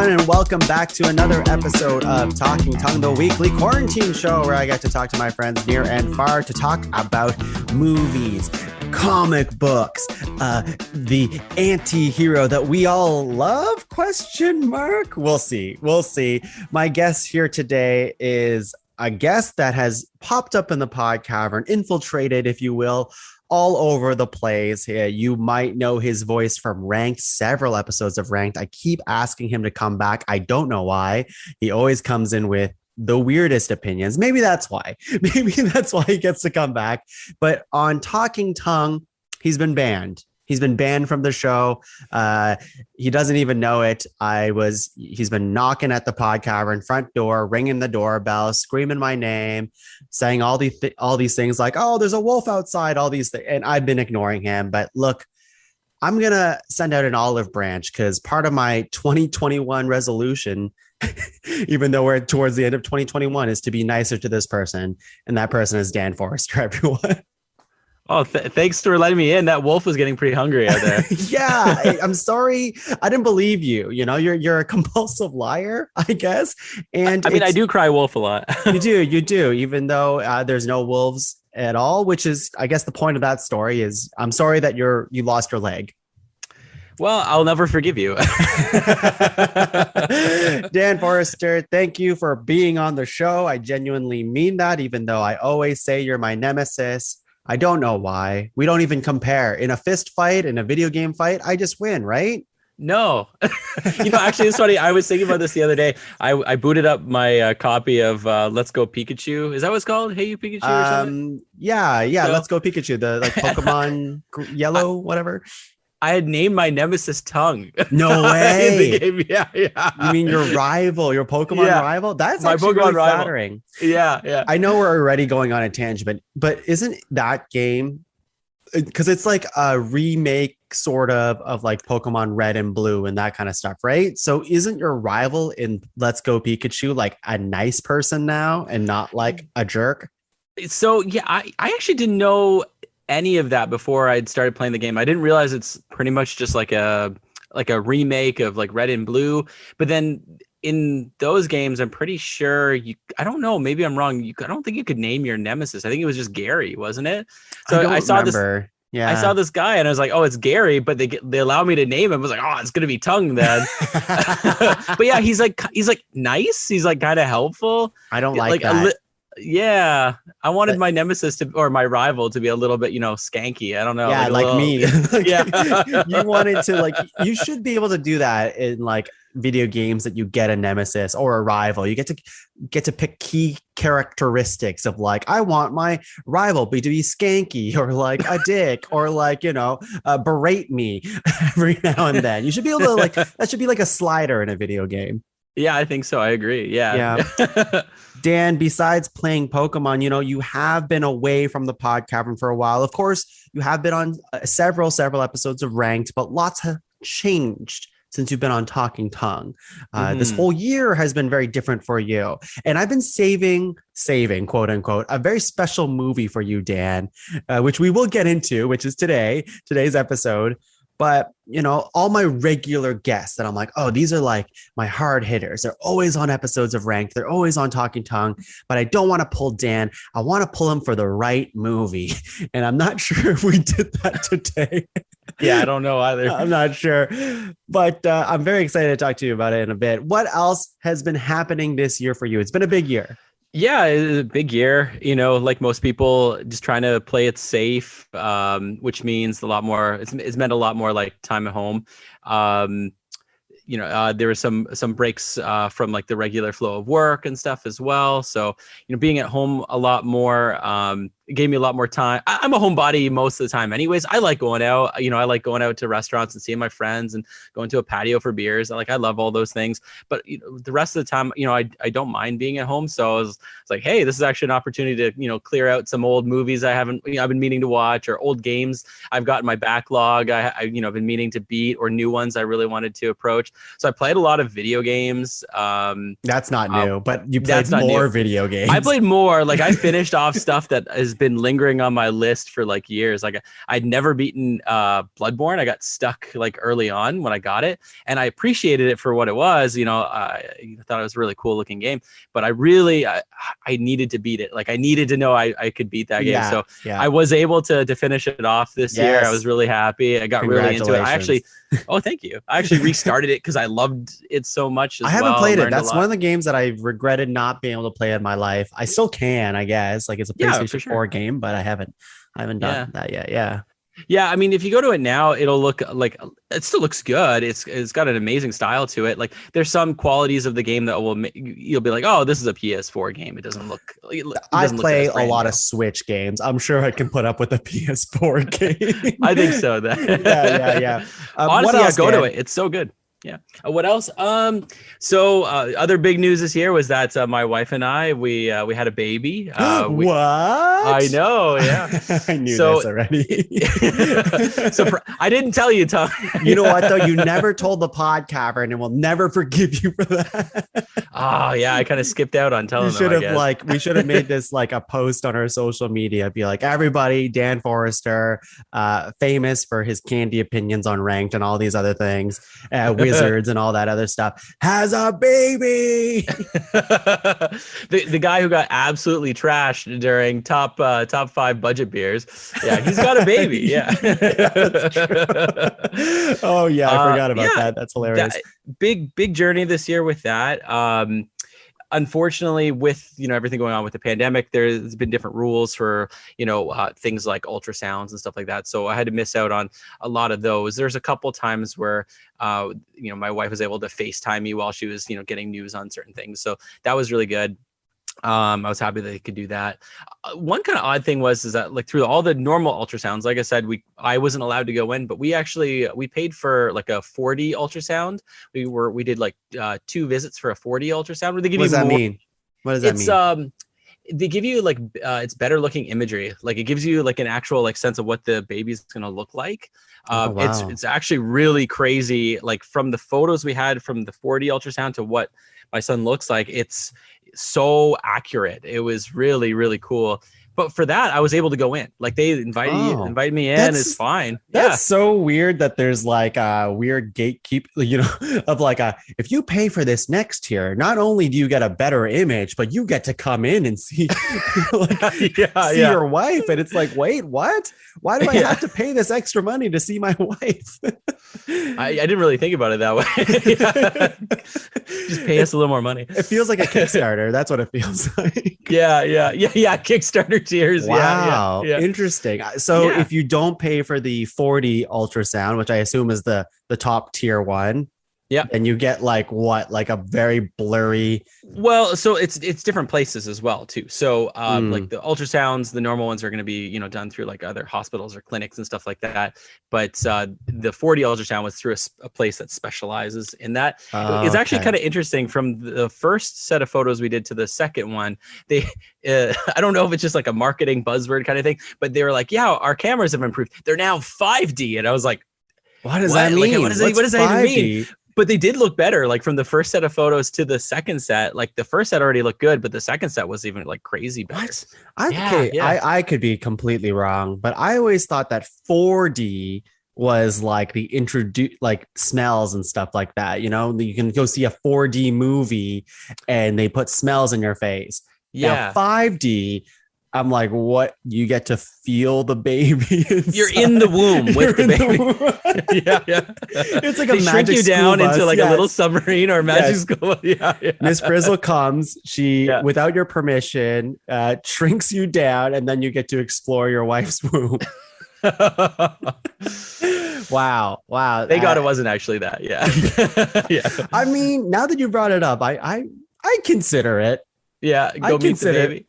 everyone, and welcome back to another episode of Talking Tongue, the weekly quarantine show where I get to talk to my friends near and far to talk about movies, comic books, the anti-hero that we all love, question mark? We'll see. My guest here today is a guest that has popped up in the pod cavern, infiltrated, if you will, all over the place. You might know his voice from Ranked, several episodes of Ranked. I keep asking him to come back. I don't know why. He always comes in with the weirdest opinions. Maybe that's why. Maybe that's why he gets to come back. But on Talking Tongue, he's been banned. He's been banned from the show. He doesn't even know it. He's been knocking at the pod cavern front door, ringing the doorbell, screaming my name, saying all these things like, "Oh, there's a wolf outside," all these things. And I've been ignoring him. But look, I'm going to send out an olive branch because part of my 2021 resolution, even though we're towards the end of 2021, is to be nicer to this person. And that person is Dan Foerster, everyone. Oh, thanks for letting me in. That wolf was getting pretty hungry out there. Yeah, I'm sorry. I didn't believe you. You know, you're a compulsive liar, I guess. And I mean, I do cry wolf a lot. You do, even though there's no wolves at all, which is, I guess, the point of that story is I'm sorry that you lost your leg. Well, I'll never forgive you. Dan Foerster, thank you for being on the show. I genuinely mean that, even though I always say you're my nemesis. I don't know why. We don't even compare. In a fist fight, in a video game fight, I just win, right? No. Actually, it's funny. I was thinking about this the other day. I booted up my copy of Let's Go Pikachu. Is that what it's called? Hey, You Pikachu or something? Yeah. So, Let's Go Pikachu. The Pokemon Yellow, whatever. I had named my nemesis Tongue. No way. In the game. Yeah. You mean your rival, your Pokemon rival? That's my actually Pokemon really rival. Flattering. Yeah. I know we're already going on a tangent, but isn't that game, because it's like a remake sort of like Pokemon Red and Blue and that kind of stuff, right? So isn't your rival in Let's Go Pikachu like a nice person now and not like a jerk? So yeah, I actually didn't know any of that before I'd started playing the game. I didn't realize it's pretty much just like a remake of like Red and Blue. But then in those games, I'm pretty sure I don't know, maybe I'm wrong. I don't think you could name your nemesis. I think it was just Gary, wasn't it? So I saw remember. This. Yeah. I saw this guy and I was like, oh, it's Gary, but they allow me to name him. I was like, oh, it's gonna be Tongue then. But yeah, he's like nice. He's like kind of helpful. I don't like that. Yeah, I wanted my nemesis or my rival to be a little bit, skanky. I don't know. Yeah, like me. Yeah, you wanted to you should be able to do that in like video games, that you get a nemesis or a rival. You get to pick key characteristics of like, I want my rival to be skanky or like a dick or like, berate me every now and then. You should be able to that should be like a slider in a video game. Yeah, I think so. I agree. Yeah. Dan, besides playing Pokemon, you have been away from the pod cavern for a while. Of course, you have been on several episodes of Ranked, but lots have changed since you've been on Talking Tongue. This whole year has been very different for you. And I've been saving, quote unquote, a very special movie for you, Dan, which we will get into, which is today's episode. But, all my regular guests that I'm like, oh, these are like my hard hitters. They're always on episodes of Ranked. They're always on Talking Tongue. But I don't want to pull Dan. I want to pull him for the right movie. And I'm not sure if we did that today. Yeah, I don't know either. I'm not sure. But I'm very excited to talk to you about it in a bit. What else has been happening this year for you? It's been a big year. Yeah, it's a big year, like most people, just trying to play it safe, which means a lot more. It's meant a lot more like time at home. There were some breaks from like the regular flow of work and stuff as well. So, being at home a lot more, it gave me a lot more time. I'm a homebody most of the time anyways. I like going out. I like going out to restaurants and seeing my friends and going to a patio for beers. I love all those things. But the rest of the time, I don't mind being at home. So I was like, hey, this is actually an opportunity to, clear out some old movies I've been meaning to watch, or old games I've got in my backlog. I've been meaning to beat, or new ones I really wanted to approach. So I played a lot of video games. That's not new, but you played more video games. I played more. I finished off stuff that has been lingering on my list for like years. Like I'd never beaten Bloodborne. I got stuck like early on when I got it, and I appreciated it for what it was. I thought it was a really cool looking game, but I needed to beat it. Like I needed to know I could beat that game. So I was able to finish it off this year. I was really happy. I got really into it. I actually, oh, thank you. I actually restarted it because I loved it so much. I haven't played it. That's one of the games that I regretted not being able to play in my life. I still can, I guess. Like it's a PlayStation 4 game, but I haven't done that yet. Yeah. Yeah, I mean, if you go to it now, it'll look like it still looks good. It's got an amazing style to it. Like there's some qualities of the game that you'll be like, oh, this is a PS4 game. It doesn't look. I play a lot of Switch games. I'm sure I can put up with a PS4 game. I think so. Yeah. Honestly, go to it. It's so good. Yeah. What else? So other big news this year was that my wife and I we had a baby. What? I know. Yeah. I knew this already. So I didn't tell you, Tom. You know what though? You never told the podcast, and we'll never forgive you for that. Oh yeah, I kind of skipped out on telling them. We should have made this like a post on our social media. Be like, everybody, Dan Foerster, famous for his candy opinions on Ranked and all these other things. Wizards and all that other stuff, has a baby. the guy who got absolutely trashed during top 5 budget beers. Yeah, he's got a baby. Yeah. Oh yeah, I forgot about that. That's hilarious. Big journey this year with that. Unfortunately, with everything going on with the pandemic, there's been different rules for things like ultrasounds and stuff like that. So I had to miss out on a lot of those. There's a couple times where my wife was able to FaceTime me while she was getting news on certain things. So that was really good. I was happy that they could do that. One kind of odd thing is that like through all the normal ultrasounds, like I said, I wasn't allowed to go in, but we paid for like a 4D ultrasound. We did like 2 visits for a 4D ultrasound. Where they give what does that mean? What does that mean? They give you like it's better looking imagery. Like it gives you like an actual like sense of what the baby's gonna look like. Wow. It's actually really crazy. Like from the photos we had from the 4D ultrasound to what my son looks like, it's so accurate. It was really, really cool. But for that, I was able to go in. Like they invited me in. It's fine. That's so weird that there's like a weird gatekeep, of like if you pay for this next tier, not only do you get a better image, but you get to come in and see, see your wife. And it's like, wait, what? Why do I have to pay this extra money to see my wife? I didn't really think about it that way. Just pay us a little more money. It feels like a Kickstarter. That's what it feels like. Yeah. Kickstarter tiers. Wow. Yeah. Interesting. So if you don't pay for the 4D ultrasound, which I assume is the top tier one, and you get like a very blurry. Well, so it's different places as well too. So like the ultrasounds, the normal ones are going to be done through like other hospitals or clinics and stuff like that. But the 4D ultrasound was through a place that specializes in that. It's actually kind of interesting. From the first set of photos we did to the second one, they I don't know if it's just like a marketing buzzword kind of thing, but they were like, yeah, our cameras have improved. They're now 5D, and I was like, what does that mean? What does that even mean? But they did look better. Like from the first set of photos to the second set, like the first set already looked good, but the second set was even like crazy better. I could be completely wrong, but I always thought that 4D was like the like smells and stuff like that. You can go see a 4D movie and they put smells in your face. Yeah. Now, 5D, I'm like, what? You get to feel the baby. You're in the womb with the baby. Yeah. It's like they a magic shrink you down bus. into like a little submarine or a magic school. Yeah. Miss Frizzle comes. She, without your permission, shrinks you down, and then you get to explore your wife's womb. Wow. Thank God it wasn't actually that. Yeah. I mean, now that you brought it up, I consider it. Yeah, go meet the baby.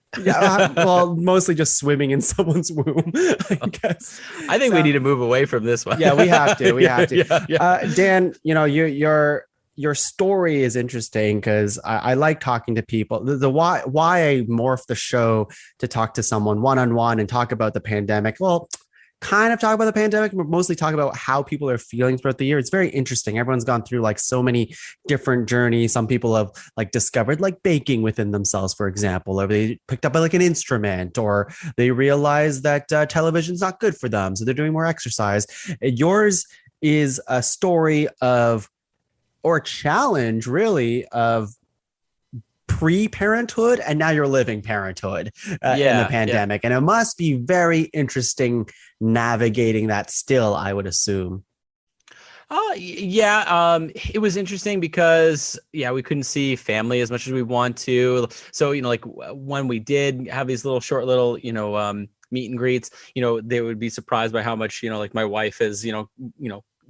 Well, mostly just swimming in someone's womb, I guess. I think we need to move away from this one. Yeah, we have to. Yeah. Dan, your story is interesting because I like talking to people. The why I morphed the show to talk to someone one-on-one and talk about the pandemic. Well, kind of talk about the pandemic, but mostly talk about how people are feeling throughout the year. It's very interesting. Everyone's gone through like so many different journeys. Some people have like discovered like baking within themselves, for example, or they picked up like an instrument, or they realized that television's not good for them, so they're doing more exercise. Yours is a story of, or challenge really, of pre-parenthood, and now you're living parenthood in the pandemic. And it must be very interesting navigating that still, I would assume. It was interesting because we couldn't see family as much as we want to. So, like when we did have these short little, meet and greets, they would be surprised by how much, like my wife has,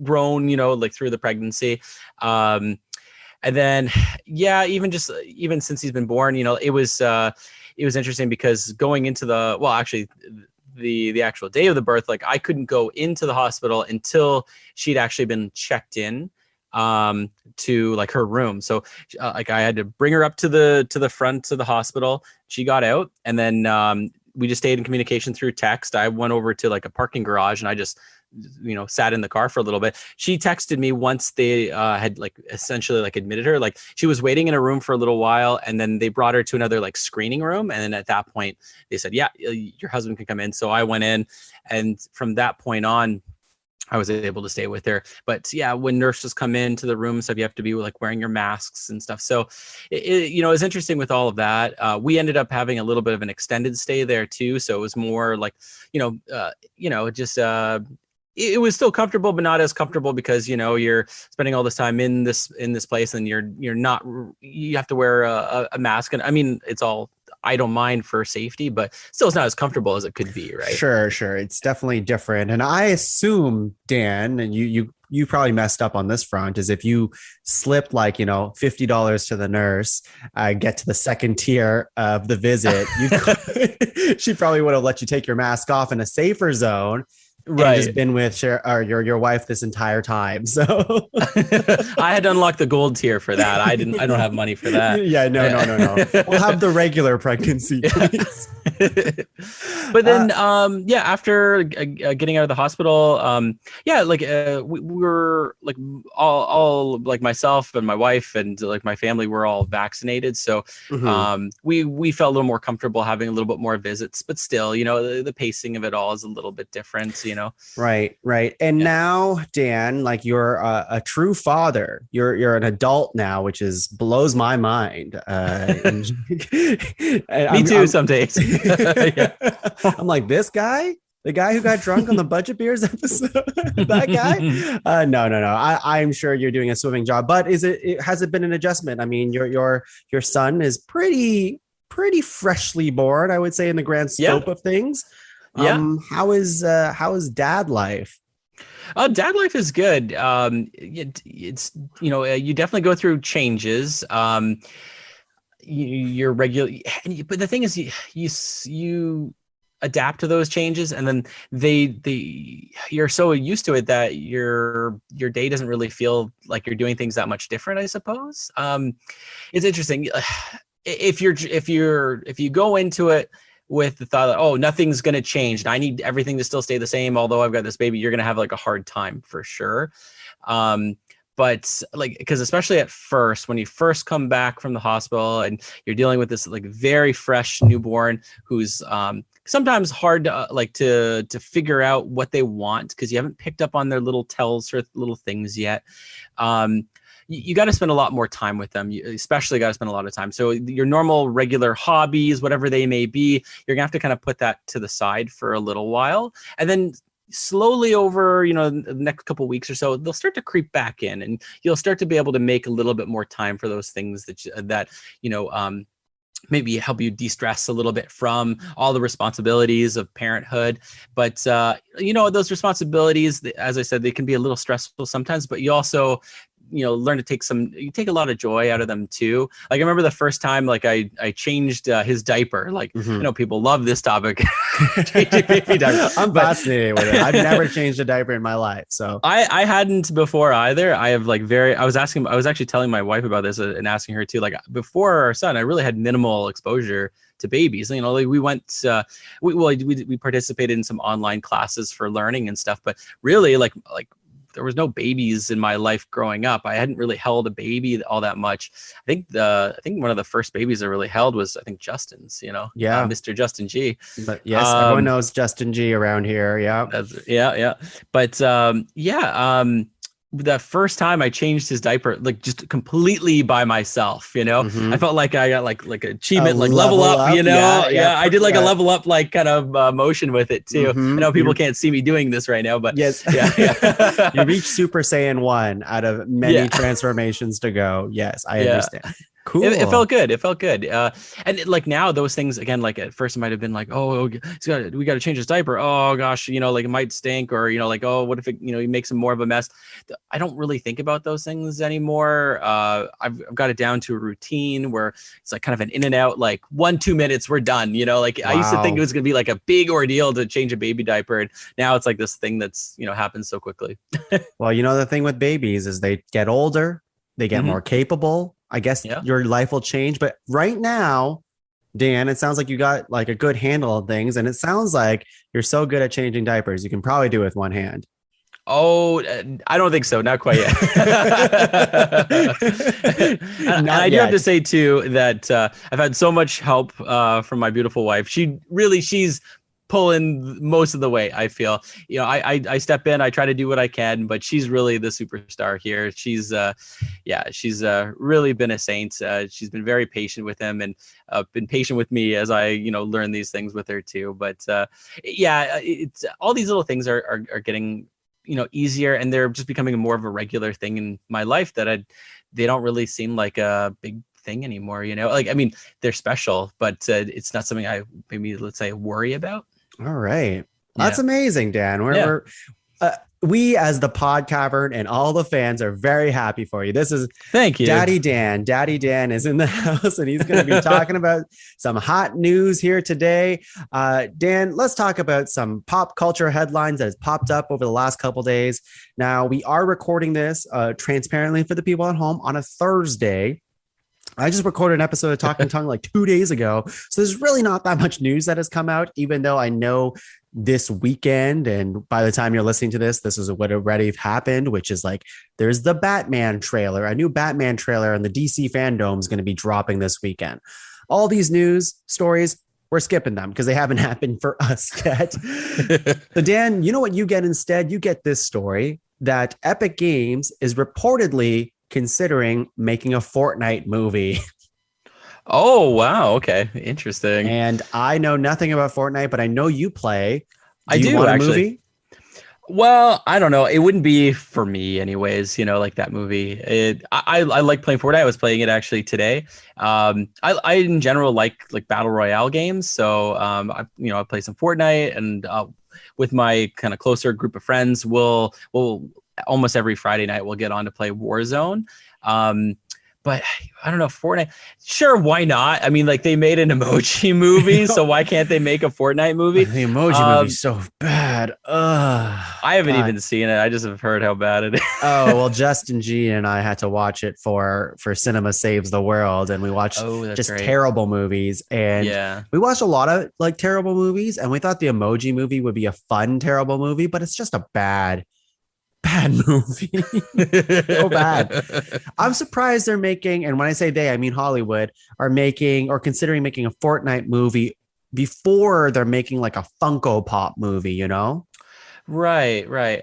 grown, like through the pregnancy. And then, even since he's been born, it was interesting because going into the actual day of the birth, like I couldn't go into the hospital until she'd actually been checked in to like her room. So like I had to bring her up to the front of the hospital. She got out, and then we just stayed in communication through text. I went over to like a parking garage, and I just sat in the car for a little bit. She texted me once they had like essentially like admitted her. Like she was waiting in a room for a little while, and then they brought her to another like screening room. And then at that point they said, your husband can come in. So I went in, and from that point on, I was able to stay with her. But when nurses come into the room, so you have to be like wearing your masks and stuff. So it's interesting with all of that. We ended up having a little bit of an extended stay there too. So it was more like, it was still comfortable, but not as comfortable because, you're spending all this time in this place, and you have to wear a mask. And I mean, I don't mind for safety, but still it's not as comfortable as it could be, right? Sure. It's definitely different. And I assume, Dan, and you probably messed up on this front, is if you slipped like, $50 to the nurse, get to the second tier of the visit, she probably would have let you take your mask off in a safer zone. Right. Just been with your wife this entire time. So I had to unlock the gold tier for that. I don't have money for that. No. We'll have the regular pregnancy, please. But then, after getting out of the hospital, we were like all like myself and my wife and like my family were all vaccinated. So we felt a little more comfortable having a little bit more visits, but still, the pacing of it all is a little bit different, Right. And now, Dan, like you're a true father. You're an adult now, which blows my mind. Me too. Some days. I'm like, this guy, the guy who got drunk on the Budget Beers episode, that guy. No. I'm sure you're doing a swimming job, but has it been an adjustment? I mean, your son is pretty freshly born, I would say, in the grand scope of things. How is dad life? Dad life is good. It's you definitely go through changes. You're regular, but the thing is, you adapt to those changes, and then you're so used to it that your day doesn't really feel like you're doing things that much different, I suppose. It's interesting if you go into it with the thought that, nothing's going to change and I need everything to still stay the same, although I've got this baby, you're going to have like a hard time for sure. But like, because especially at first, when you first come back from the hospital and you're dealing with this like very fresh newborn who's sometimes hard to figure out what they want because you haven't picked up on their little tells or little things yet. You got to spend a lot more time with them. You especially got to spend a lot of time. So your normal, regular hobbies, whatever they may be, you're gonna have to kind of put that to the side for a little while, and then slowly over, the next couple of weeks or so, they'll start to creep back in, and you'll start to be able to make a little bit more time for those things that maybe help you de-stress a little bit from all the responsibilities of parenthood. But those responsibilities, as I said, they can be a little stressful sometimes, but you also learn to take a lot of joy out of them too. Like I remember the first time, like I changed his diaper. Like, I know people love this topic. Changing baby diaper. I'm fascinated with it. I've never changed a diaper in my life. So I hadn't before either. I have I was actually telling my wife about this and asking her too, like before our son, I really had minimal exposure to babies. You know, like we went, we participated in some online classes for learning and stuff, but really like there was no babies in my life growing up. I hadn't really held a baby all that much. I think one of the first babies I really held was, I think, Justin's, Mr. Justin G. But yes, everyone knows Justin G around here. Yeah. Yeah. But the first time I changed his diaper, like just completely by myself, Mhm. I felt like I got like achievement, like level up, Yeah. I did like a level up, like kind of motion with it too. Mhm. I know people can't see me doing this right now, but yes, yeah. You reach Super Saiyan 1 out of many transformations to go. Yes, I understand. Cool. It felt good. And like now those things again, like at first it might have been like, oh, we got to change his diaper. Oh gosh, like it might stink, or like, oh, what if it, he makes him more of a mess. I don't really think about those things anymore. I've got it down to a routine where it's like kind of an in and out, like 1-2 minutes, we're done. Like I used to think it was gonna be like a big ordeal to change a baby diaper, and now it's like this thing that's happens so quickly. Well, the thing with babies is they get older, they get more capable. I guess your life will change. But right now, Dan, it sounds like you got like a good handle on things. And it sounds like you're so good at changing diapers. You can probably do it with one hand. Oh, I don't think so. Not quite yet. and I do have to say too that I've had so much help from my beautiful wife. She's pulling most of the way. I feel, I step in, I try to do what I can, but she's really the superstar here. She's really been a saint. She's been very patient with him, and been patient with me as I, learn these things with her too. But it's all these little things are getting, easier, and they're just becoming more of a regular thing in my life that they don't really seem like a big thing anymore. Like, I mean, they're special, but it's not something I let's say worry about. All right. That's amazing, Dan. We as the Pod Cavern and all the fans are very happy for you. This is Thank you. Daddy Dan. Daddy Dan is in the house, and he's going to be talking about some hot news here today. Dan, let's talk about some pop culture headlines that has popped up over the last couple days. Now, we are recording this transparently for the people at home on a Thursday. I just recorded an episode of Talking Tongue like 2 days ago. So there's really not that much news that has come out, even though I know this weekend, and by the time you're listening to this is what already happened, which is like there's the Batman trailer, a new Batman trailer, and the DC fandom is going to be dropping this weekend. All these news stories, we're skipping them because they haven't happened for us yet. So Dan, you know what you get instead? You get this story that Epic Games is reportedly considering making a Fortnite movie. Oh, wow. Okay. Interesting. And I know nothing about Fortnite, but I know you play. I do want a actually. movie? Well, I don't know. It wouldn't be for me anyways, like that movie. I like playing Fortnite. I was playing it actually today. I in general like battle royale games. So, I play some Fortnite, and with my kind of closer group of friends, we'll almost every Friday night we'll get on to play Warzone. But I don't know, Fortnite. Sure, why not? I mean, like they made an emoji movie, so why can't they make a Fortnite movie? The emoji movie's so bad. I haven't even seen it. I just have heard how bad it is. Oh, well, Justin G and I had to watch it for Cinema Saves the World, and we watched terrible movies. And we watched a lot of like terrible movies, and we thought the emoji movie would be a fun, terrible movie, but it's just a bad movie. So bad. I'm surprised they're making, and when I say they, I mean Hollywood, are making or considering making a Fortnite movie before they're making like a Funko Pop movie, Right.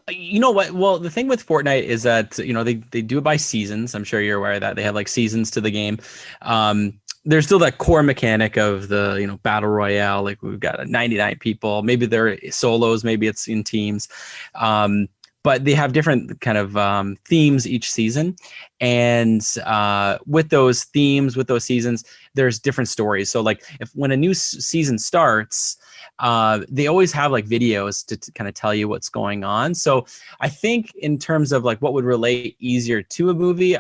You know what? Well, the thing with Fortnite is that, they do it by seasons. I'm sure you're aware of that. They have like seasons to the game. There's still that core mechanic of the, battle royale. Like we've got 99 people, maybe they're solos, maybe it's in teams. But they have different kind of themes each season. And with those themes, with those seasons, there's different stories. So like when a new season starts, they always have like videos to kind of tell you what's going on. So I think in terms of like what would relate easier to a movie,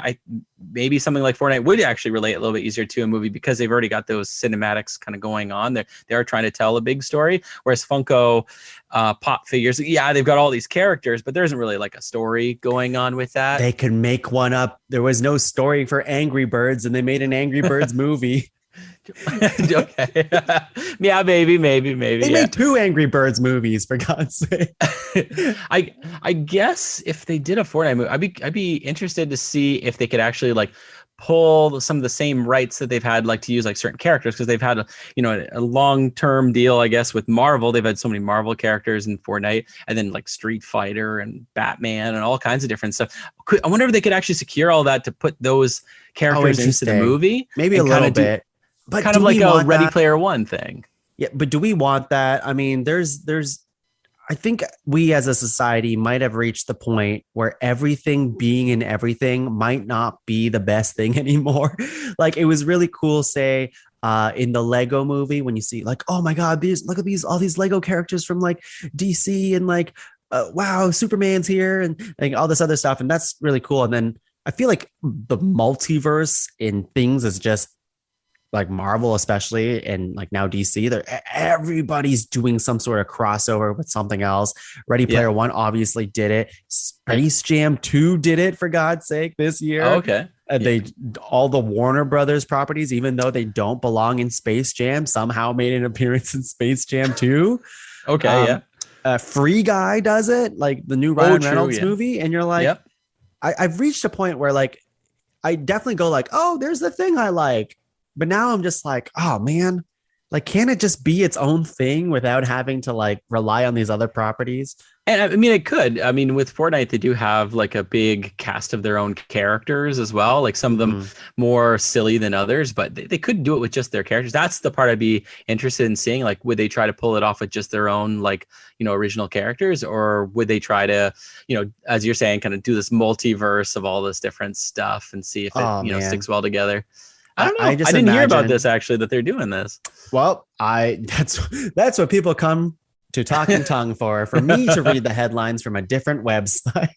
maybe something like Fortnite would actually relate a little bit easier to a movie because they've already got those cinematics kind of going on. They are trying to tell a big story, whereas Funko Pop figures, they've got all these characters, but there isn't really like a story going on with that. They could make one up. There was no story for Angry Birds, and they made an Angry Birds movie. Okay. Yeah, maybe. They made 2 Angry Birds movies, for God's sake. I guess if they did a Fortnite movie, I'd be interested to see if they could actually like pull some of the same rights that they've had, like to use like certain characters, because they've had a long-term deal, I guess, with Marvel. They've had so many Marvel characters in Fortnite, and then like Street Fighter and Batman and all kinds of different stuff. I wonder if they could actually secure all that to put those characters into the movie. Maybe a little bit. But kind of like a Ready Player One thing. Yeah, but do we want that? I mean, I think we as a society might have reached the point where everything being in everything might not be the best thing anymore. Like, it was really cool, say, in the Lego movie, when you see like, oh my God, look at all these Lego characters from like DC, and like, wow, Superman's here, and like all this other stuff. And that's really cool. And then I feel like the multiverse in things is just like Marvel, especially, and like now DC, everybody's doing some sort of crossover with something else. Ready Player One obviously did it. Space Jam 2 did it, for God's sake, this year. Oh, okay. All the Warner Brothers properties, even though they don't belong in Space Jam, somehow made an appearance in Space Jam 2. Okay, Free Guy does it, like the new Ryan Reynolds movie, and you're like, I've reached a point where like I definitely go like, oh, there's the thing I like. But now I'm just like, oh man, like, can it just be its own thing without having to like rely on these other properties? And I mean, it could. I mean, with Fortnite, they do have like a big cast of their own characters as well. Like some of them more silly than others, but they could do it with just their characters. That's the part I'd be interested in seeing. Like, would they try to pull it off with just their own, like, original characters, or would they try to, as you're saying, kind of do this multiverse of all this different stuff and see if it, sticks well together? I don't know. I didn't hear about this, actually, that they're doing this. Well, that's what people come to Talking Tongue for me to read the headlines from a different website.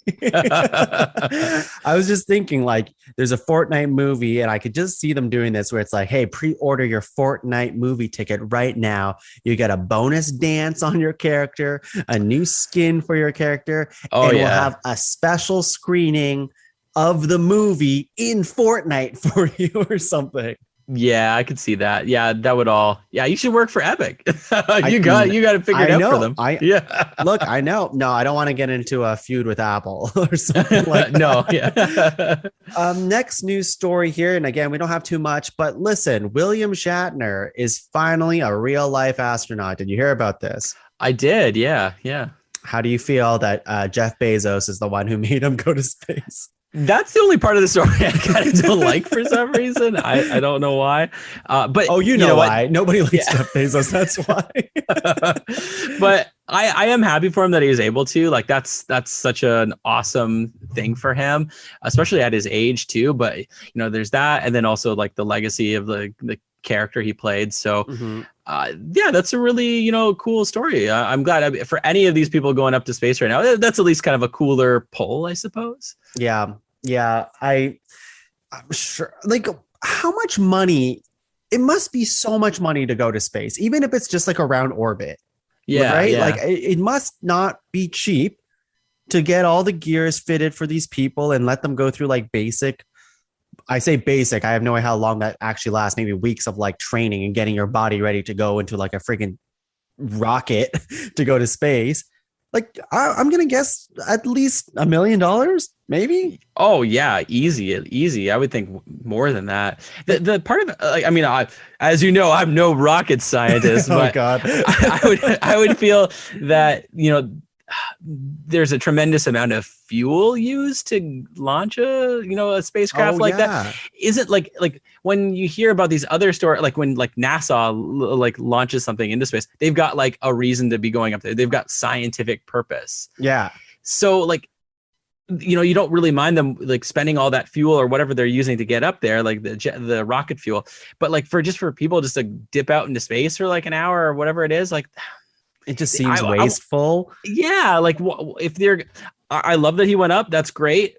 I was just thinking, like, there's a Fortnite movie, and I could just see them doing this, where it's like, hey, pre-order your Fortnite movie ticket right now. You get a bonus dance on your character, a new skin for your character, and we'll have a special screening of the movie in Fortnite for you or something. Yeah, I could see that. Yeah, that would all. Yeah, you should work for Epic. you got to figure it out for them. Look, I know. No, I don't want to get into a feud with Apple or something like that. No, yeah. Next news story here, and again, we don't have too much, but listen, William Shatner is finally a real life astronaut. Did you hear about this? I did. Yeah. How do you feel that Jeff Bezos is the one who made him go to space? That's the only part of the story I kind of don't like for some reason. I don't know why. But you know why. Nobody likes Jeff Bezos. That's why. But I am happy for him that he was able to. Like, that's such an awesome thing for him, especially at his age too. But there's that, and then also like the legacy of the character he played. So that's a really cool story. I'm glad for any of these people going up to space right now. That's at least kind of a cooler pull, I suppose. Yeah I'm sure. Like, how much money? It must be so much money to go to space, even if it's just like around orbit. Right. Like, it must not be cheap to get all the gears fitted for these people and let them go through like basic. I say basic. I have no idea how long that actually lasts. Maybe weeks of like training and getting your body ready to go into like a freaking rocket to go to space. Like, I'm going to guess at least $1 million, maybe. Oh yeah. Easy. I would think more than that. The part of it, like, I mean, as you know, I'm no rocket scientist, but God. I would feel that, there's a tremendous amount of fuel used to launch a spacecraft that. Is it like when you hear about these other stories, like when like NASA like launches something into space, they've got like a reason to be going up there. They've got scientific purpose. Yeah. So like, you don't really mind them like spending all that fuel or whatever they're using to get up there, like the rocket fuel. But like for people just to dip out into space for like an hour or whatever it is, like. It just seems wasteful. Like if I love that he went up. That's great.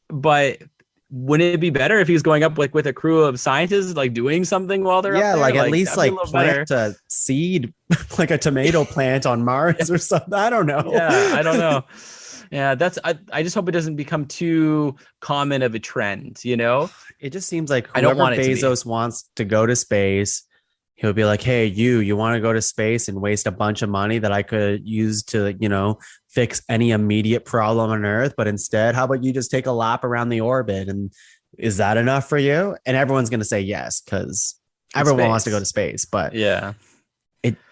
But wouldn't it be better if he was going up like with a crew of scientists, like doing something while they're up there? Like at least like plant a seed, like a tomato plant on Mars or something. I don't know. Yeah, I don't know. Yeah, I just hope it doesn't become too common of a trend, It just seems like whoever Bezos wants to go to space, He'll be like, hey, you want to go to space and waste a bunch of money that I could use to, fix any immediate problem on Earth? But instead, how about you just take a lap around the orbit? And is that enough for you? And everyone's going to say yes, because everyone wants to go to space. But yeah,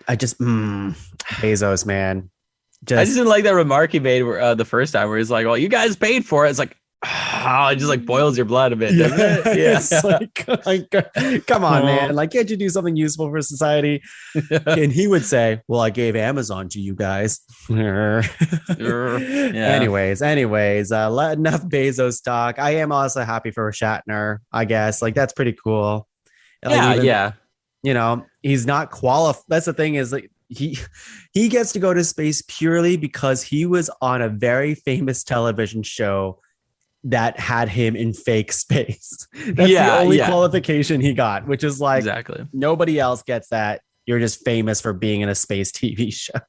Bezos, man. I just didn't like that remark he made the first time where he's like, well, you guys paid for it. It's like, it just like boils your blood a bit, doesn't it? Yeah. Come on, man. Like, can't you do something useful for society? And he would say, well, I gave Amazon to you guys. Anyways, enough Bezos talk. I am also happy for Shatner, I guess. Like, that's pretty cool. Yeah. He's not qualified. That's the thing, is like, he gets to go to space purely because he was on a very famous television show that had him in fake space. That's the only qualification he got, which is like, exactly, nobody else gets that. You're just famous for being in a space TV show.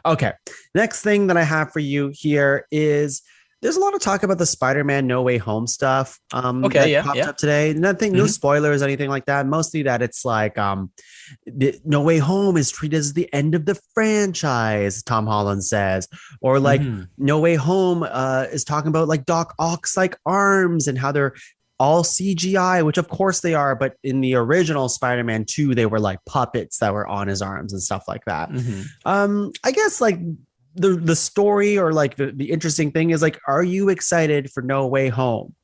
Okay. Next thing that I have for you here is, there's a lot of talk about the Spider-Man No Way Home stuff. Popped up today. Nothing, no spoilers, anything like that. Mostly that it's like, No Way Home is treated as the end of the franchise, Tom Holland says, or like No Way Home is talking about like Doc Ock's like arms and how they're all CGI, which of course they are, but in the original Spider-Man 2, they were like puppets that were on his arms and stuff like that. I guess like the story, or like the interesting thing is like, are you excited for No Way Home?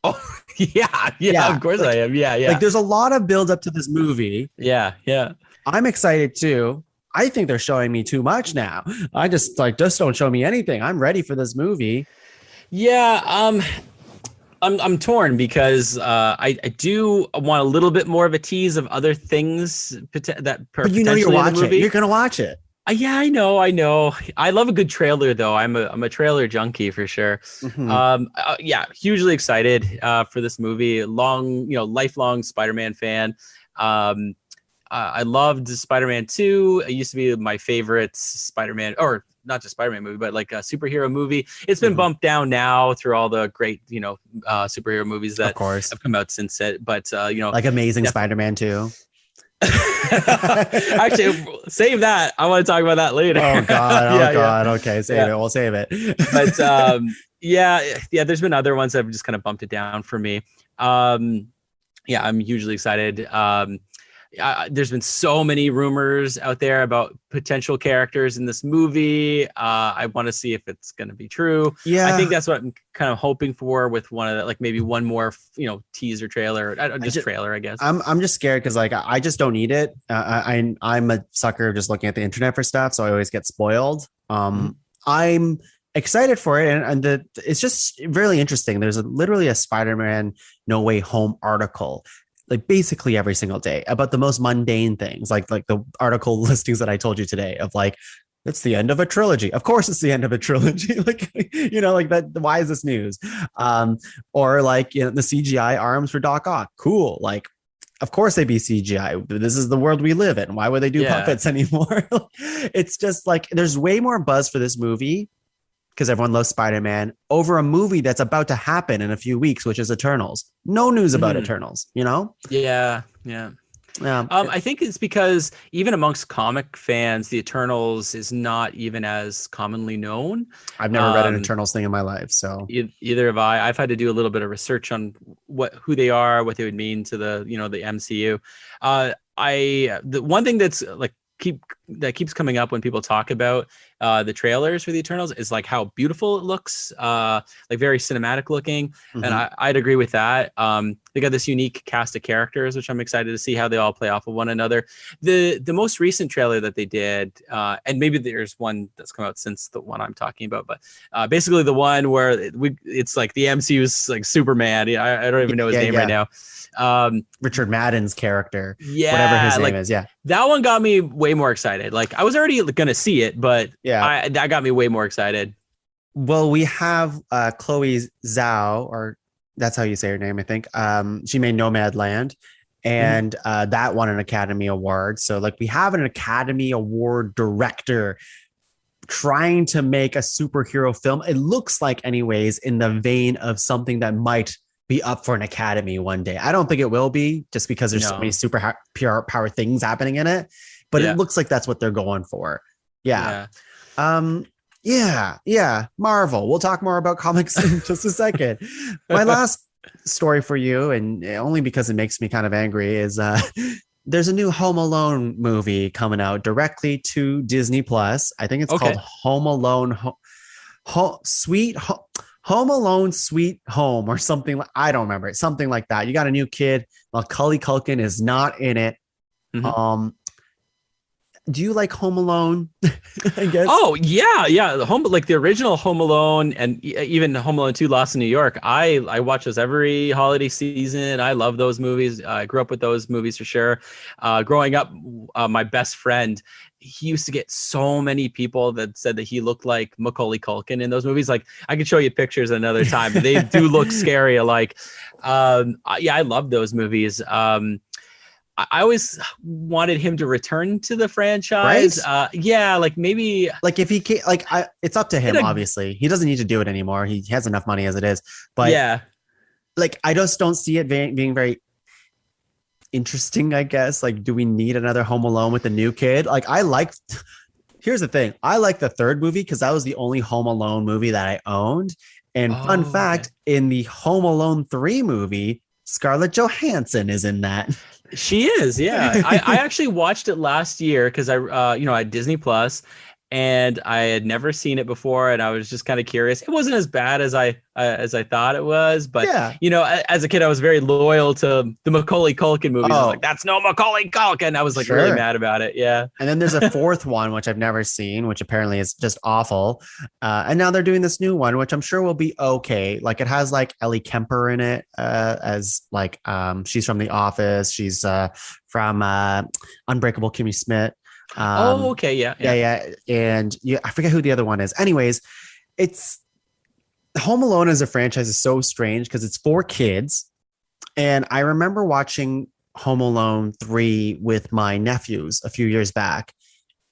Oh yeah, of course, like, I am. Yeah. Like, there's a lot of build up to this movie. Yeah. I'm excited too. I think they're showing me too much now. I just don't show me anything. I'm ready for this movie. Yeah. I'm torn because I do want a little bit more of a tease of other things that. But you're watching it. You're gonna watch it. Yeah, I know. I love a good trailer, though. I'm a trailer junkie for sure. Hugely excited for this movie. Lifelong Spider-Man fan. I loved Spider-Man 2. It used to be my favorite Spider-Man, or not just Spider-Man movie, but like a superhero movie. It's been bumped down now through all the great, superhero movies that have come out since it. But like Amazing Spider-Man 2. Actually, save that. I want to talk about that later. Oh God. Okay, save it. We'll save it. But there's been other ones that have just kind of bumped it down for me. I'm hugely excited. There's been so many rumors out there about potential characters in this movie. I want to see if it's going to be true. Yeah, I think that's what I'm kind of hoping for with one of the, like maybe one more, teaser trailer, trailer, I guess. I'm just scared because like I just don't need it. I'm a sucker just looking at the internet for stuff, so I always get spoiled. I'm excited for it, and it's just really interesting. There's literally a Spider-Man No Way Home article, like basically every single day, about the most mundane things, like the article listings that I told you today of like, it's the end of a trilogy. Of course it's the end of a trilogy. Like, like that. Why is this news? Or like, the CGI arms for Doc Ock. Cool. Like, of course they'd be CGI. This is the world we live in. Why would they do puppets anymore? It's just like, there's way more buzz for this movie because everyone loves Spider-Man over a movie that's about to happen in a few weeks, which is Eternals. No news about Eternals, Yeah. I think it's because even amongst comic fans, the Eternals is not even as commonly known. I've never read an Eternals thing in my life, so either have I. I've had to do a little bit of research on who they are, what they would mean to the the MCU. The one thing that's like keeps coming up when people talk about the trailers for the Eternals is like how beautiful it looks, like very cinematic looking. And I'd agree with that. They got this unique cast of characters, which I'm excited to see how they all play off of one another. The most recent trailer that they did, and maybe there's one that's come out since the one I'm talking about, but basically the one where it's like the MCU's like Superman. I don't even know his name right now. Richard Madden's character, whatever his name is. Yeah, that one got me way more excited. Like I was already gonna see it, but that got me way more excited. Well, we have Chloe Zhao, or that's how you say her name, I think. She made Nomadland, and that won an Academy Award. So like we have an Academy Award director trying to make a superhero film. It looks like, anyways, in the vein of something that might be up for an Academy one day. I don't think it will be, just because there's so many super pure power things happening in it, but it looks like that's what they're going for. Yeah. Yeah. Marvel. We'll talk more about comics in just a second. My last story for you, and only because it makes me kind of angry, is there's a new Home Alone movie coming out directly to Disney Plus. I think it's called Home Alone Home Alone Sweet Home, or something. I don't remember it. Something like that. You got a new kid. Macaulay Culkin is not in it. Do you like Home Alone? I guess. Oh yeah. The original Home Alone, and even Home Alone 2: Lost in New York. I watch those every holiday season. I love those movies. I grew up with those movies for sure. Growing up, my best friend, he used to get so many people that said that he looked like Macaulay Culkin in those movies. Like, I could show you pictures another time, but they do look scary alike. I love those movies. I always wanted him to return to the franchise. Right? Like maybe like if he can't, it's up to him. Obviously, he doesn't need to do it anymore. He has enough money as it is. But like I just don't see it being very interesting. I guess. Like, do we need another Home Alone with a new kid? Here's the thing. I like the third movie because that was the only Home Alone movie that I owned. And fun fact, in the Home Alone 3 movie, Scarlett Johansson is in that. She is, yeah. I actually watched it last year because I had Disney Plus, and I had never seen it before, and I was just kind of curious. It wasn't as bad as I thought it was, but as a kid, I was very loyal to the Macaulay Culkin movies. I was like, that's no Macaulay Culkin. I was like really mad about it. Yeah. And then there's a fourth one, which I've never seen, which apparently is just awful. And now they're doing this new one, which I'm sure will be okay. Like, it has like Ellie Kemper in it, as like she's from The Office. She's from Unbreakable Kimmy Schmidt. Yeah. And I forget who the other one is. Anyways, it's Home Alone as a franchise is so strange because it's for kids. And I remember watching Home Alone 3 with my nephews a few years back.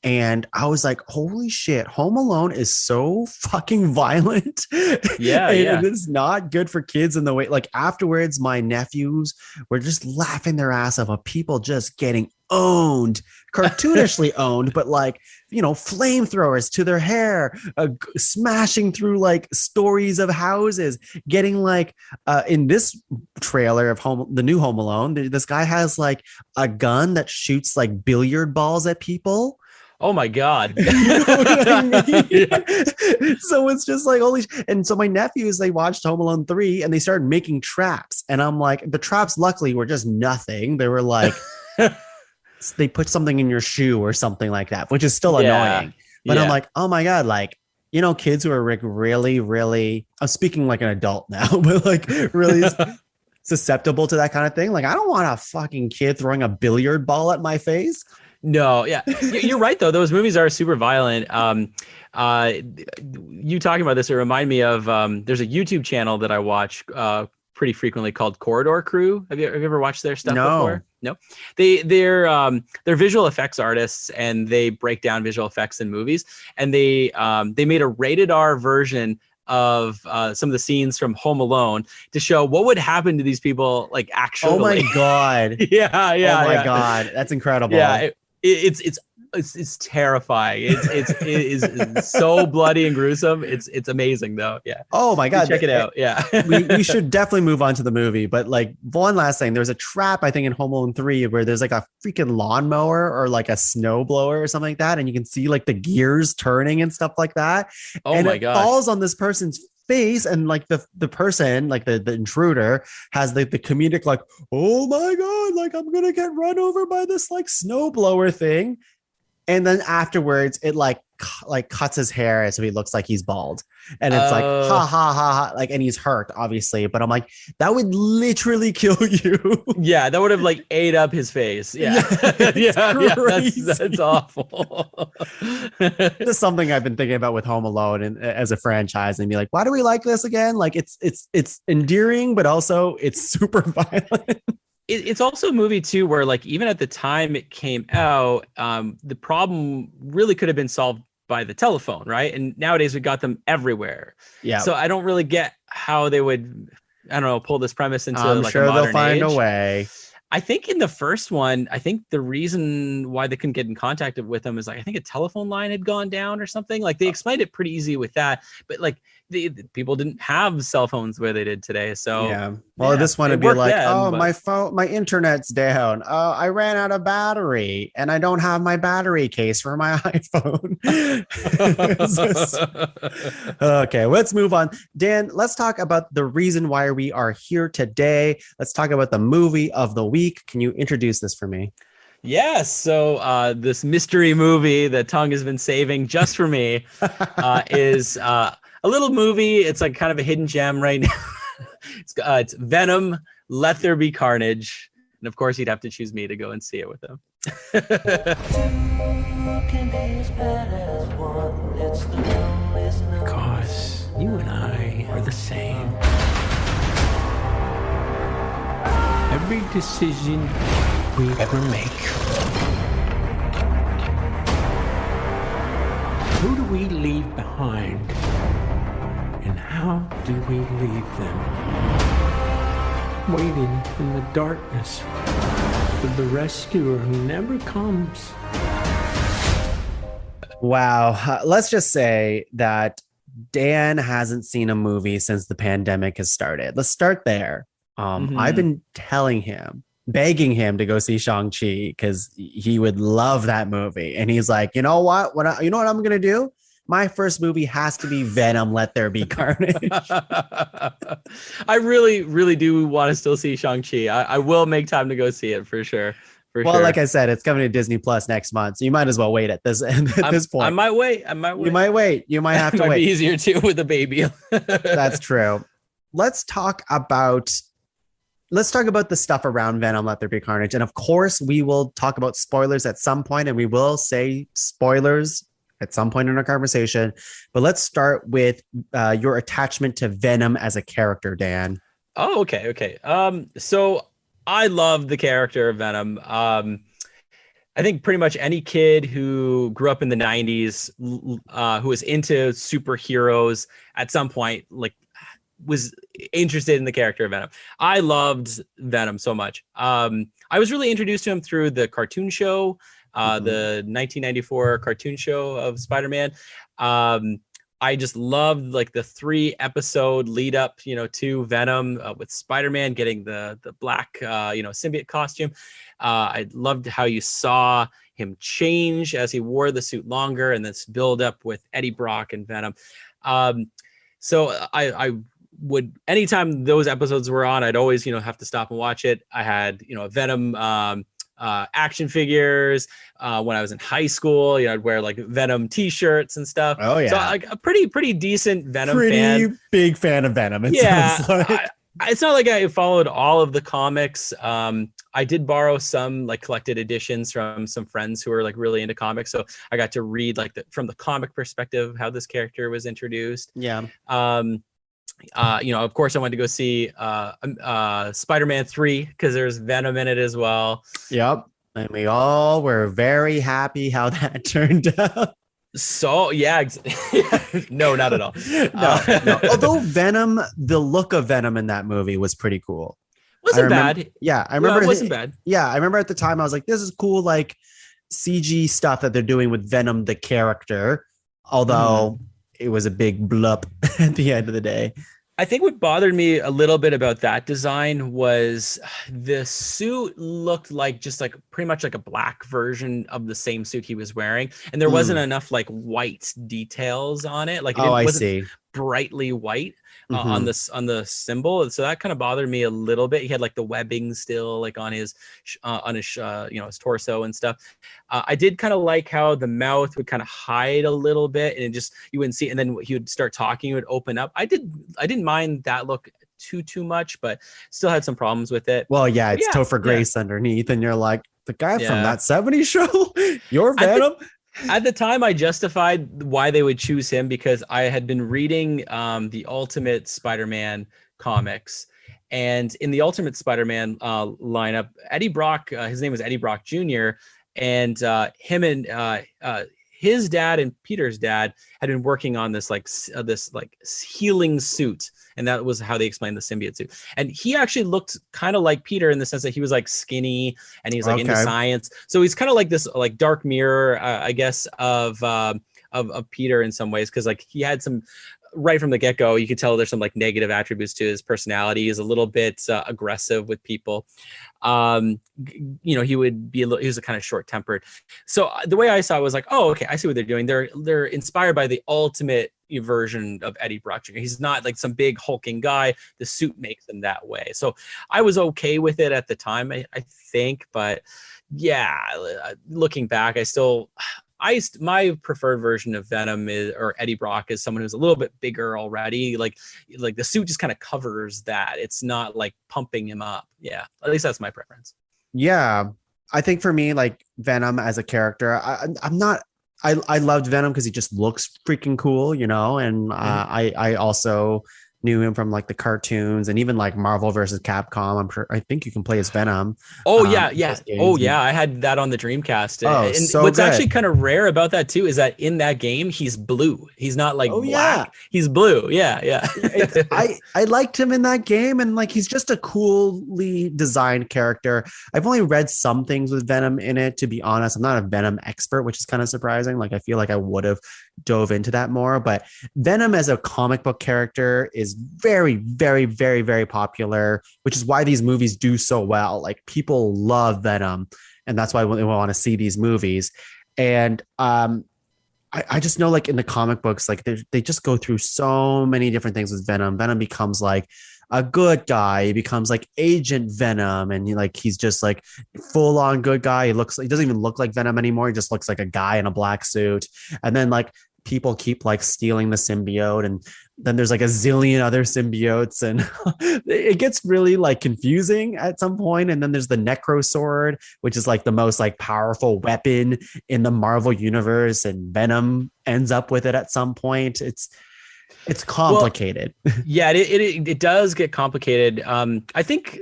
And I was like, holy shit, Home Alone is so fucking violent. And it's not good for kids in the way, like, afterwards, my nephews were just laughing their ass off of people just getting owned, cartoonishly owned, but like, flamethrowers to their hair, smashing through like stories of houses, getting like, in this trailer of the new Home Alone, this guy has like a gun that shoots like billiard balls at people. Oh my God. You know what I mean? So it's just like, and so my nephews, they watched Home Alone 3 and they started making traps. And I'm like, the traps luckily were just nothing. They were like, they put something in your shoe or something like that, which is still annoying. But I'm like, oh my God, like, kids who are like really, really, I'm speaking like an adult now, but like really susceptible to that kind of thing. Like, I don't want a fucking kid throwing a billiard ball at my face. No, yeah, you're right though. Those movies are super violent. You talking about this, it reminded me of there's a YouTube channel that I watch pretty frequently called Corridor Crew. Have you ever watched their stuff before? No. They're visual effects artists, and they break down visual effects in movies. And they made a rated R version of some of the scenes from Home Alone to show what would happen to these people, like, actually. Oh my God. Yeah. Oh my God. That's incredible. Yeah. It's terrifying. It is so bloody and gruesome. It's amazing though. Yeah. Oh my God. Check it out. Yeah. we should definitely move on to the movie. But like, one last thing, there's a trap, I think, in Home Alone 3 where there's like a freaking lawnmower or like a snow blower or something like that. And you can see like the gears turning and stuff like that. Oh my God. It falls on this person's face, and like the person, like the intruder, has the comedic like, oh my God, like, I'm gonna get run over by this like snowblower thing. And then afterwards it like cuts his hair so he looks like he's bald, and it's like ha ha ha, like, and he's hurt obviously, but I'm like, that would literally kill you. Yeah, that would have like ate up his face. Yeah. That's awful. This is something I've been thinking about with Home Alone and as a franchise, and be like, why do we like this again? Like, it's endearing, but also it's super violent. It's also a movie too where, like, even at the time it came out, the problem really could have been solved by the telephone, right? And nowadays we got them everywhere. Yeah. So I don't really get how they would I don't know, pull this premise into I'm like sure a modern they'll find age. a way. I think in the first one, I think the reason why they couldn't get in contact with him is like I think a telephone line had gone down or something. Like they explained it pretty easy with that, but like the people didn't have cell phones the way they did today. So Yeah. Well, this one it would be worked like, then, oh, but my phone, my internet's down. I ran out of battery and I don't have my battery case for my iPhone. Okay, let's move on. Dan, let's talk about the reason why we are here today. Let's talk about the movie of the week. Can you introduce this for me? Yes. So this mystery movie that Tuong has been saving just for me is a little movie. It's like kind of a hidden gem right now. It's Venom, Let There Be Carnage. And of course, you'd have to choose me to go and see it with him. Because you and I are the same. Every decision we ever make. Who do we leave behind? And how do we leave them? Waiting in the darkness for the rescuer who never comes. Wow. Let's just say that Dan hasn't seen a movie since the pandemic has started. Let's start there. I've been telling him, begging him to go see Shang-Chi because he would love that movie. And he's like, you know what? You know what I'm going to do? My first movie has to be Venom, Let There Be Carnage. I really, really do want to still see Shang-Chi. I will make time to go see it for sure. Like I said, it's coming to Disney Plus next month. So you might as well wait at this point. I might wait. You might wait. You might have to might wait. Be easier too with a baby. That's true. Let's talk about the stuff around Venom, Let There Be Carnage. And of course, we will talk about spoilers at some point, and we will say spoilers at some point in our conversation. But let's start with your attachment to Venom as a character, Dan. Oh, okay. So I love the character of Venom. I think pretty much any kid who grew up in the 90s, who was into superheroes at some point, like was interested in the character of Venom. I loved Venom so much. I was really introduced to him through the cartoon show, the 1994 cartoon show of Spider-Man. I just loved like the 3-episode lead up, to Venom with Spider-Man getting the black, symbiote costume. I loved how you saw him change as he wore the suit longer, and this build up with Eddie Brock and Venom. So I would, anytime those episodes were on, I'd always, have to stop and watch it. I had, Venom action figures when I was in high school. I'd wear like Venom t-shirts and stuff. Oh yeah. So like a pretty decent Venom fan. Big fan of Venom. Sounds like. It's not like I followed all of the comics. I did borrow some like collected editions from some friends who were like really into comics. So I got to read like from the comic perspective, how this character was introduced. Yeah. Of course I went to go see Spider-Man 3 because there's Venom in it as well. Yep. And we all were very happy how that turned out. So yeah, no, not at all. No. Although Venom, the look of Venom in that movie was pretty cool. Wasn't bad. Yeah, I remember. It wasn't bad. Yeah, I remember at the time I was like, this is cool, like CG stuff that they're doing with Venom, the character. Although it was a big blup at the end of the day. I think what bothered me a little bit about that design was the suit looked like just like pretty much like a black version of the same suit he was wearing. And there wasn't enough like white details on it. Like it wasn't brightly white on the symbol. So that kind of bothered me a little bit. He had like the webbing still like on his his torso and stuff. I did kind of like how the mouth would kind of hide a little bit and just you wouldn't see, and then he would start talking, it would open up. I didn't mind that look too much, but still had some problems with it. Well, yeah, it's Topher Grace underneath, and you're like, the guy from that 70s show, you're Venom. At the time, I justified why they would choose him because I had been reading the Ultimate Spider-Man comics. And in the Ultimate Spider-Man lineup, Eddie Brock, his name was Eddie Brock Jr., and him and his dad and Peter's dad had been working on this healing suit. and that was how they explained the symbiote suit. And he actually looked kind of like Peter in the sense that he was like skinny and he was like into science. So he's kind of like this like dark mirror, I guess, of Peter in some ways, because like he had some. Right from the get-go, you could tell there's some like negative attributes to his personality. He's a little bit aggressive with people. He was a kind of short-tempered. So the way I saw it was like, oh, okay, I see what they're doing. They're inspired by the ultimate version of Eddie Brock Jr. He's not like some big hulking guy. The suit makes him that way. So I was okay with it at the time, I think. But yeah, looking back, my preferred version of Venom or Eddie Brock is someone who's a little bit bigger already. Like the suit just kind of covers that. It's not like pumping him up. Yeah, at least that's my preference. Yeah, I think for me, like Venom as a character, I loved Venom because he just looks freaking cool, and I also knew him from like the cartoons and even like Marvel versus Capcom. I think you can play as Venom. Oh yeah. I had that on the Dreamcast. And so what's good. actually kind of rare about that too is that in that game he's blue. He's not like black. Yeah. He's blue. Yeah. I liked him in that game, and like he's just a coolly designed character. I've only read some things with Venom in it, to be honest. I'm not a Venom expert, which is kind of surprising. Like I feel like I would have dove into that more, but Venom as a comic book character is very, very, very, very popular, which is why these movies do so well. Like people love Venom, and that's why they want to see these movies. And I just know, like in the comic books, like they just go through so many different things with Venom. Venom becomes like a good guy. He becomes like Agent Venom, and he's just like full on good guy. He doesn't even look like Venom anymore. He just looks like a guy in a black suit. And then like people keep like stealing the symbiote, and then there's like a zillion other symbiotes, and it gets really like confusing at some point. And then there's the Necro Sword, which is like the most like powerful weapon in the Marvel universe, and Venom ends up with it at some point. It's complicated. Well, yeah, it does get complicated. I think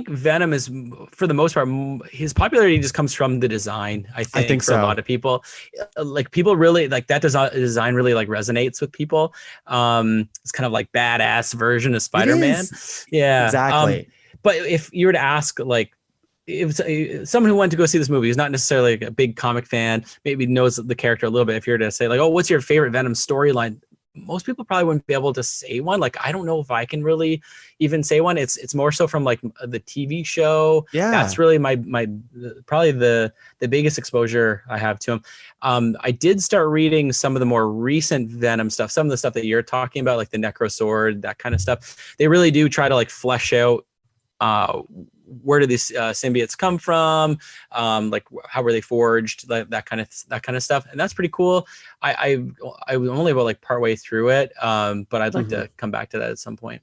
Venom is, for the most part, his popularity just comes from the design. I think for so. A lot of people, like people really like that design really like resonates with people. It's kind of like badass version of Spider-Man. Yeah, exactly. But if you were to ask, like, if someone who went to go see this movie is not necessarily like a big comic fan, maybe knows the character a little bit. If you were to say like, oh, what's your favorite Venom storyline? Most people probably wouldn't be able to say one. Like, I don't know if I can really even say one. It's more so from like the TV show. Yeah. That's really my probably the biggest exposure I have to him. I did start reading some of the more recent Venom stuff, some of the stuff that you're talking about, like the Necro Sword, that kind of stuff. They really do try to like flesh out where do these symbiotes come from, like how were they forged, that kind of stuff, and that's pretty cool. I was only about like partway through it, but I'd like to come back to that at some point.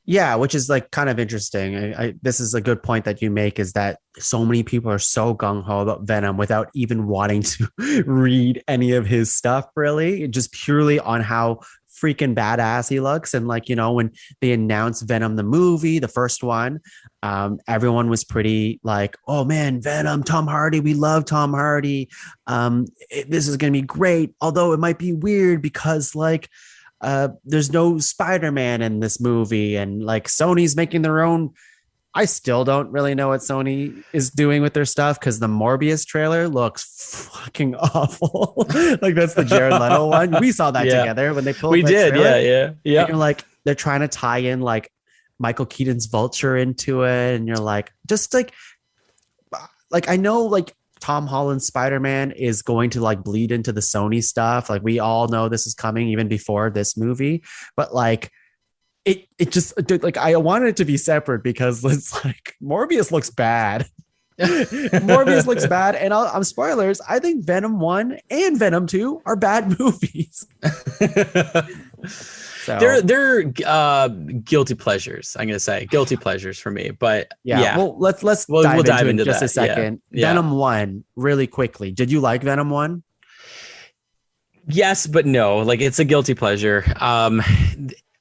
Yeah, which is like kind of interesting. This is a good point that you make, is that so many people are so gung-ho about Venom without even wanting to read any of his stuff, really, just purely on how freaking badass he looks. And like, when they announced Venom the movie, the first one, everyone was pretty like, oh man, Venom, Tom Hardy, we love Tom Hardy, this is gonna be great, although it might be weird because like there's no Spider-Man in this movie, and like Sony's making their own. I still don't really know what Sony is doing with their stuff, because the Morbius trailer looks fucking awful. Like that's the Jared Leto one. We saw that together when they pulled. We did, trailer. yeah. And you're like, they're trying to tie in like Michael Keaton's Vulture into it, and you're like, just like I know like Tom Holland's Spider-Man is going to like bleed into the Sony stuff. Like we all know this is coming even before this movie, but like. It just like I wanted it to be separate, because it's like Morbius looks bad. Morbius looks bad, and I'm spoilers. I think Venom 1 and Venom 2 are bad movies. So. They're guilty pleasures. I'm gonna say guilty pleasures for me, but yeah. Well, let's dive into just a second. Yeah. Venom 1, really quickly. Did you like Venom 1? Yes, but no. Like it's a guilty pleasure.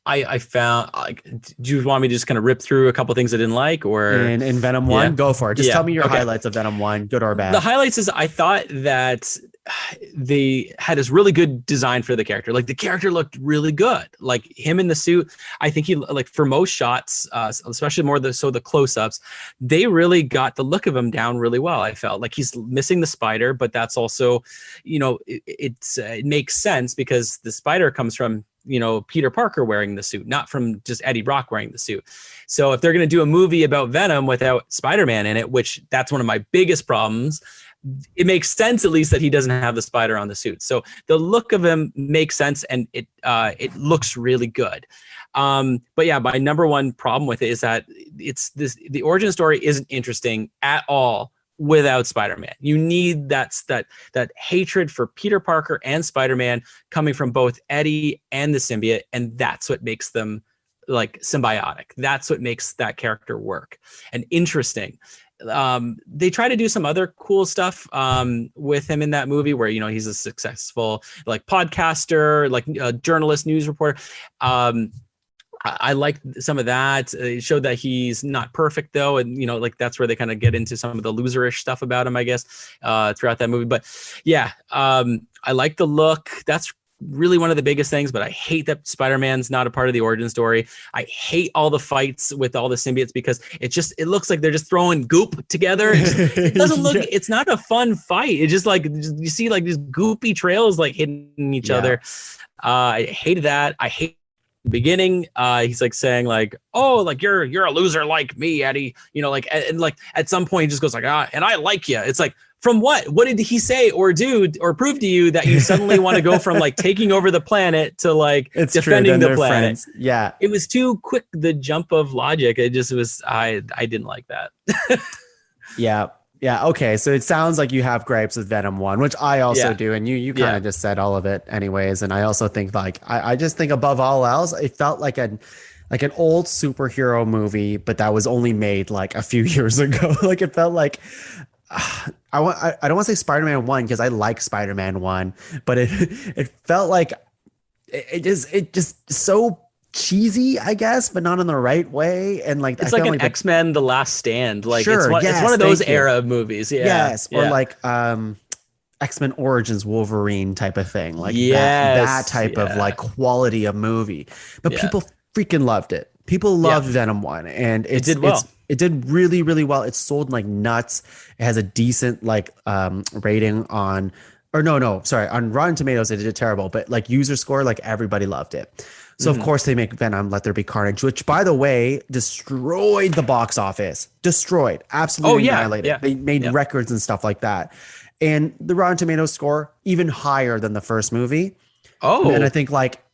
I found, like, do you want me to just kind of rip through a couple things I didn't like, or in Venom 1? Go for it. Just tell me your highlights of Venom 1, good or bad. The highlights is I thought that they had this really good design for the character. Like the character looked really good. Like him in the suit, I think he like for most shots, especially more the close-ups, they really got the look of him down really well. I felt like he's missing the spider, but that's also, it makes sense because the spider comes from Peter Parker wearing the suit, not from just Eddie Brock wearing the suit. So if they're going to do a movie about Venom without Spider-Man in it, which that's one of my biggest problems, it makes sense at least that he doesn't have the spider on the suit. So the look of him makes sense, and it looks really good. But yeah, my number one problem with it is that the origin story isn't interesting at all without Spider-Man. You need that hatred for Peter Parker and Spider-Man coming from both Eddie and the symbiote, and that's what makes them like symbiotic. That's what makes that character work and interesting. They try to do some other cool stuff with him in that movie where he's a successful like podcaster, like a journalist, news reporter. I like some of that. It showed that he's not perfect though. And, like that's where they kind of get into some of the loserish stuff about him, I guess, throughout that movie. But yeah, I like the look. That's really one of the biggest things, but I hate that Spider-Man's not a part of the origin story. I hate all the fights with all the symbiotes because it looks like they're just throwing goop together. It doesn't look, it's not a fun fight. It's just like, you see like these goopy trails like hitting each other. I hated that. I hate beginning he's like saying like, oh, like you're a loser like me, Eddie, like, and like at some point he just goes like, and I like you. It's like, from what did he say or do or prove to you that you suddenly want to go from like taking over the planet to like defending the planet? Friends. Yeah, it was too quick, the jump of logic. It just was, I didn't like that. Yeah. Okay. So it sounds like you have gripes with Venom 1, which I also do. And you kind of just said all of it anyways. And I also think like, I just think above all else, it felt like an old superhero movie, but that was only made like a few years ago. Like it felt like, I don't want to say Spider-Man 1 because I like Spider-Man 1, but it felt like it just so cheesy, I guess, but not in the right way. And like it's like an X-Men The Last Stand. Like it's one of those era of movies. Yeah. Yes. Or like X-Men Origins Wolverine type of thing. Like that type of like quality of movie. But people freaking loved it. People loved Venom 1, and it did well. It did really, really well. It sold like nuts. It has a decent like rating on, on Rotten Tomatoes. It did terrible, but like user score, like everybody loved it. So of course they make Venom Let There Be Carnage, which by the way destroyed the box office. Absolutely annihilated. Yeah. They made records and stuff like that. And the Rotten Tomatoes score even higher than the first movie. Oh, and I think like,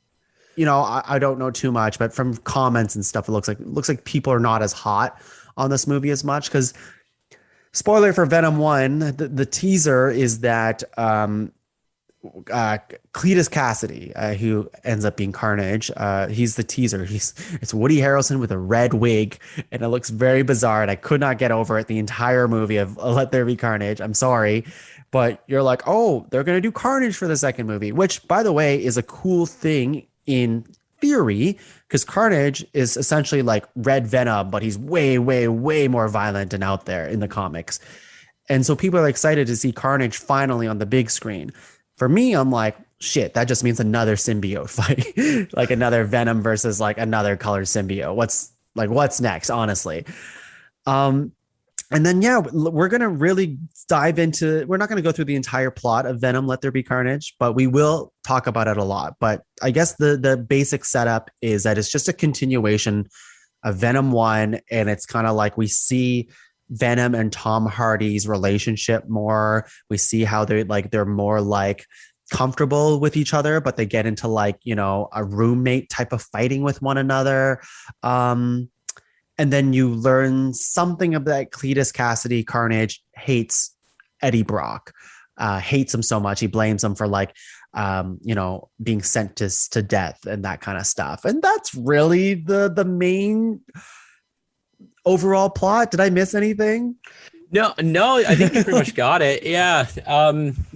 I don't know too much, but from comments and stuff, it looks like people are not as hot on this movie as much because, spoiler for Venom 1, the teaser is that Cletus Cassidy, who ends up being Carnage, he's the teaser. It's Woody Harrelson with a red wig, and it looks very bizarre, and I could not get over it the entire movie of Let There Be Carnage. I'm sorry. But you're like, oh, they're going to do Carnage for the second movie, which, by the way, is a cool thing in theory, because Carnage is essentially like Red Venom, but he's way, way, way more violent and out there in the comics. And so people are excited to see Carnage finally on the big screen. For me, I'm like, shit, that just means another symbiote fight, like another Venom versus like another colored symbiote. What's next, honestly? And then, we're going to really dive into, we're not going to go through the entire plot of Venom, Let There Be Carnage, but we will talk about it a lot. But I guess the basic setup is that it's just a continuation of Venom 1. And it's kind of like we see Venom and Tom Hardy's relationship more. We see how they're more like comfortable with each other, but they get into like, a roommate type of fighting with one another. And then you learn something of that Cletus Cassidy, Carnage, hates Eddie Brock, hates him so much. He blames him for like, being sentenced to death and that kind of stuff. And that's really the main overall plot. Did I miss anything? No, I think you pretty much got it. Yeah.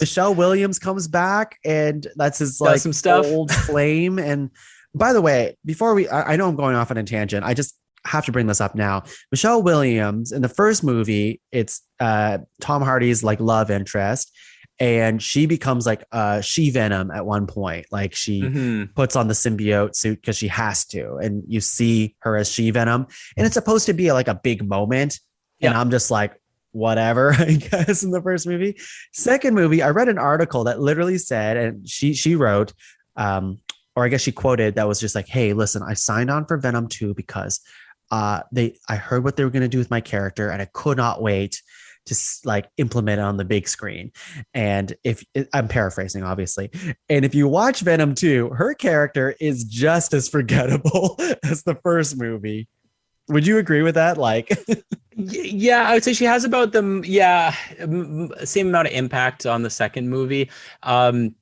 Michelle Williams comes back, and that's his like some stuff. Old flame. And by the way, before I know I'm going off on a tangent. I just have to bring this up now. Michelle Williams in the first movie, it's Tom Hardy's like love interest, and she becomes like she Venom at one point. Like she puts on the symbiote suit because she has to, and you see her as she Venom, and it's supposed to be like a big moment. And I'm just like, whatever, I guess, in the first movie. Second movie, I read an article that literally said, and she wrote, or I guess she quoted, that was just like, hey, listen, I signed on for Venom 2 because I heard what they were going to do with my character, and I could not wait to like implement it on the big screen. And if I'm paraphrasing, obviously, and if you watch Venom 2, her character is just as forgettable as the first movie. Would you agree with that? Like, yeah, I would say she has about the same amount of impact on the second movie. I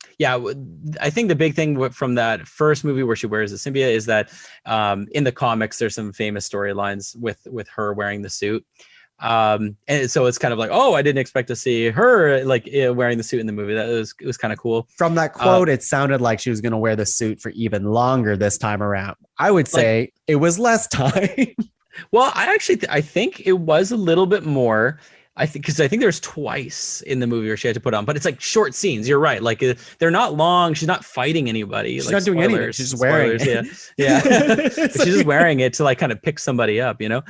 think the big thing from that first movie where she wears the symbiote is that in the comics there's some famous storylines with her wearing the suit. And so it's kind of like, oh, I didn't expect to see her like wearing the suit in the movie. It was kind of cool. From that quote, it sounded like she was going to wear the suit for even longer this time around. I would say it was less time. Well, I think it was a little bit more. I think there's twice in the movie where she had to put on, but it's like short scenes. You're right. Like they're not long. She's not fighting anybody. She's not doing anything. She's just wearing it. Yeah. But she's just wearing it to like kind of pick somebody up, you know?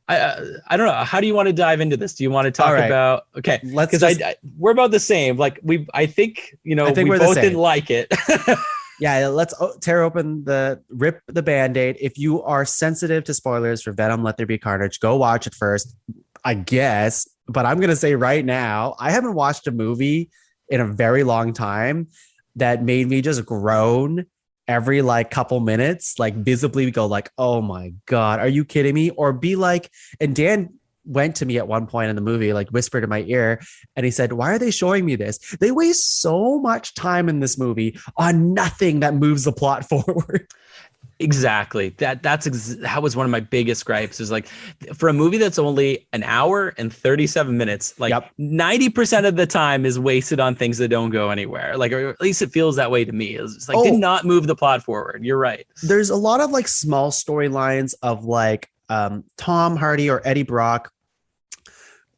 I don't know. How do you want to dive into this? Do you want to talk about? Okay, we're about the same. Like I think we both didn't like it. Yeah, let's rip the Band-Aid. If you are sensitive to spoilers for Venom, Let There Be Carnage, go watch it first, I guess. But I'm going to say right now, I haven't watched a movie in a very long time that made me just groan every like couple minutes, like visibly go like, oh my God, are you kidding me? Or be like, and Dan went to me at one point in the movie, like whispered in my ear, and he said, why are they showing me this? They waste so much time in this movie on nothing that moves the plot forward. Exactly. That was one of my biggest gripes, is like, for a movie that's only an hour and 37 minutes, like 90% of the time is wasted on things that don't go anywhere. Like, or at least it feels that way to me. It's like, did not move the plot forward. You're right. There's a lot of like small storylines of like Tom Hardy or Eddie Brock,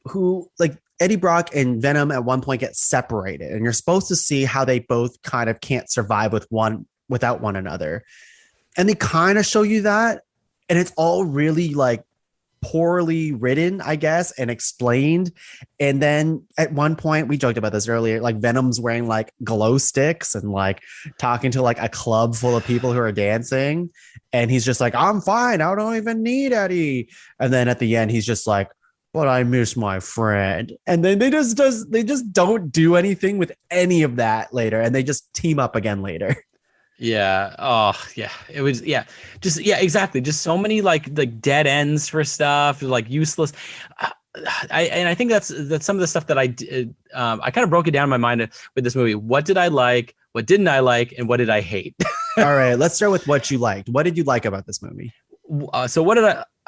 who like Eddie Brock and Venom at one point get separated, and you're supposed to see how they both kind of can't survive without one another. And they kind of show you that, and it's all really like poorly written, I guess, and explained. And then at one point, we joked about this earlier, like Venom's wearing like glow sticks and like talking to like a club full of people who are dancing. And he's just like, I'm fine. I don't even need Eddie. And then at the end, he's just like, but I miss my friend. And then they just don't do anything with any of that later. And they just team up again later. Yeah. Oh, yeah. It was, yeah. Just, yeah, exactly. Just so many like dead ends for stuff, like useless. I think that's some of the stuff that I did. I kind of broke it down in my mind with this movie. What did I like? What didn't I like? And what did I hate? All right. Let's start with what you liked. What did you like about this movie? So what did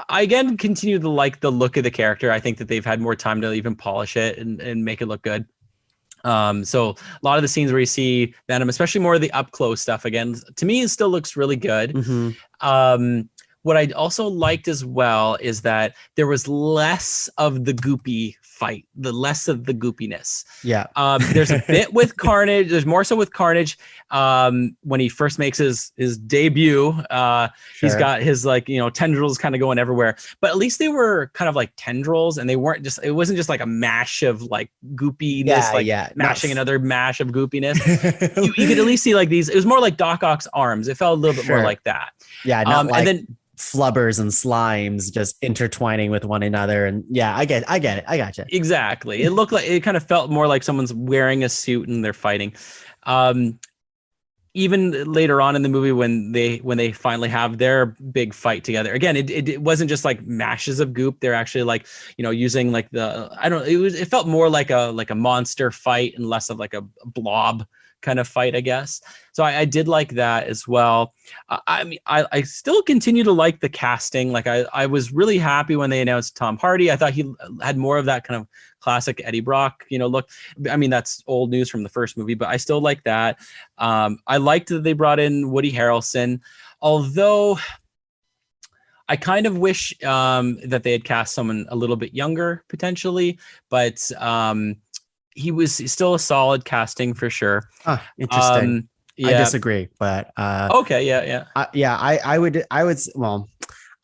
I again continue to like the look of the character. I think that they've had more time to even polish it and make it look good. So a lot of the scenes where you see Venom, especially more of the up close stuff, again, to me, it still looks really good. Mm-hmm. What I also liked as well is that there was less of the goopy fight, less of the goopiness. Yeah. There's a bit with Carnage. There's more so with Carnage. When he first makes his debut, he's got his tendrils kind of going everywhere, but at least they were kind of like tendrils, and they weren't just, it wasn't just like a mash of like goopiness, mashing another mash of goopiness. you could at least see like these, it was more like Doc Ock's arms. It felt a little bit more like that. Yeah. Not like, and then flubbers and slimes just intertwining with one another. And yeah, I get it. I gotcha. Exactly. It looked like, it kind of felt more like someone's wearing a suit and they're fighting. Even later on in the movie, when they finally have their big fight together, again, it wasn't just like mashes of goop. They're actually like, using like it felt more like a monster fight and less of like a blob kind of fight, I guess. So I did like that as well. I mean, I still continue to like the casting. Like I was really happy when they announced Tom Hardy. I thought he had more of that kind of classic Eddie Brock, look. I mean, that's old news from the first movie, but I still like that. I liked that they brought in Woody Harrelson, although I kind of wish that they had cast someone a little bit younger potentially, but he's still a solid casting for sure. Interesting. Yeah. I disagree, but okay, yeah. I would well,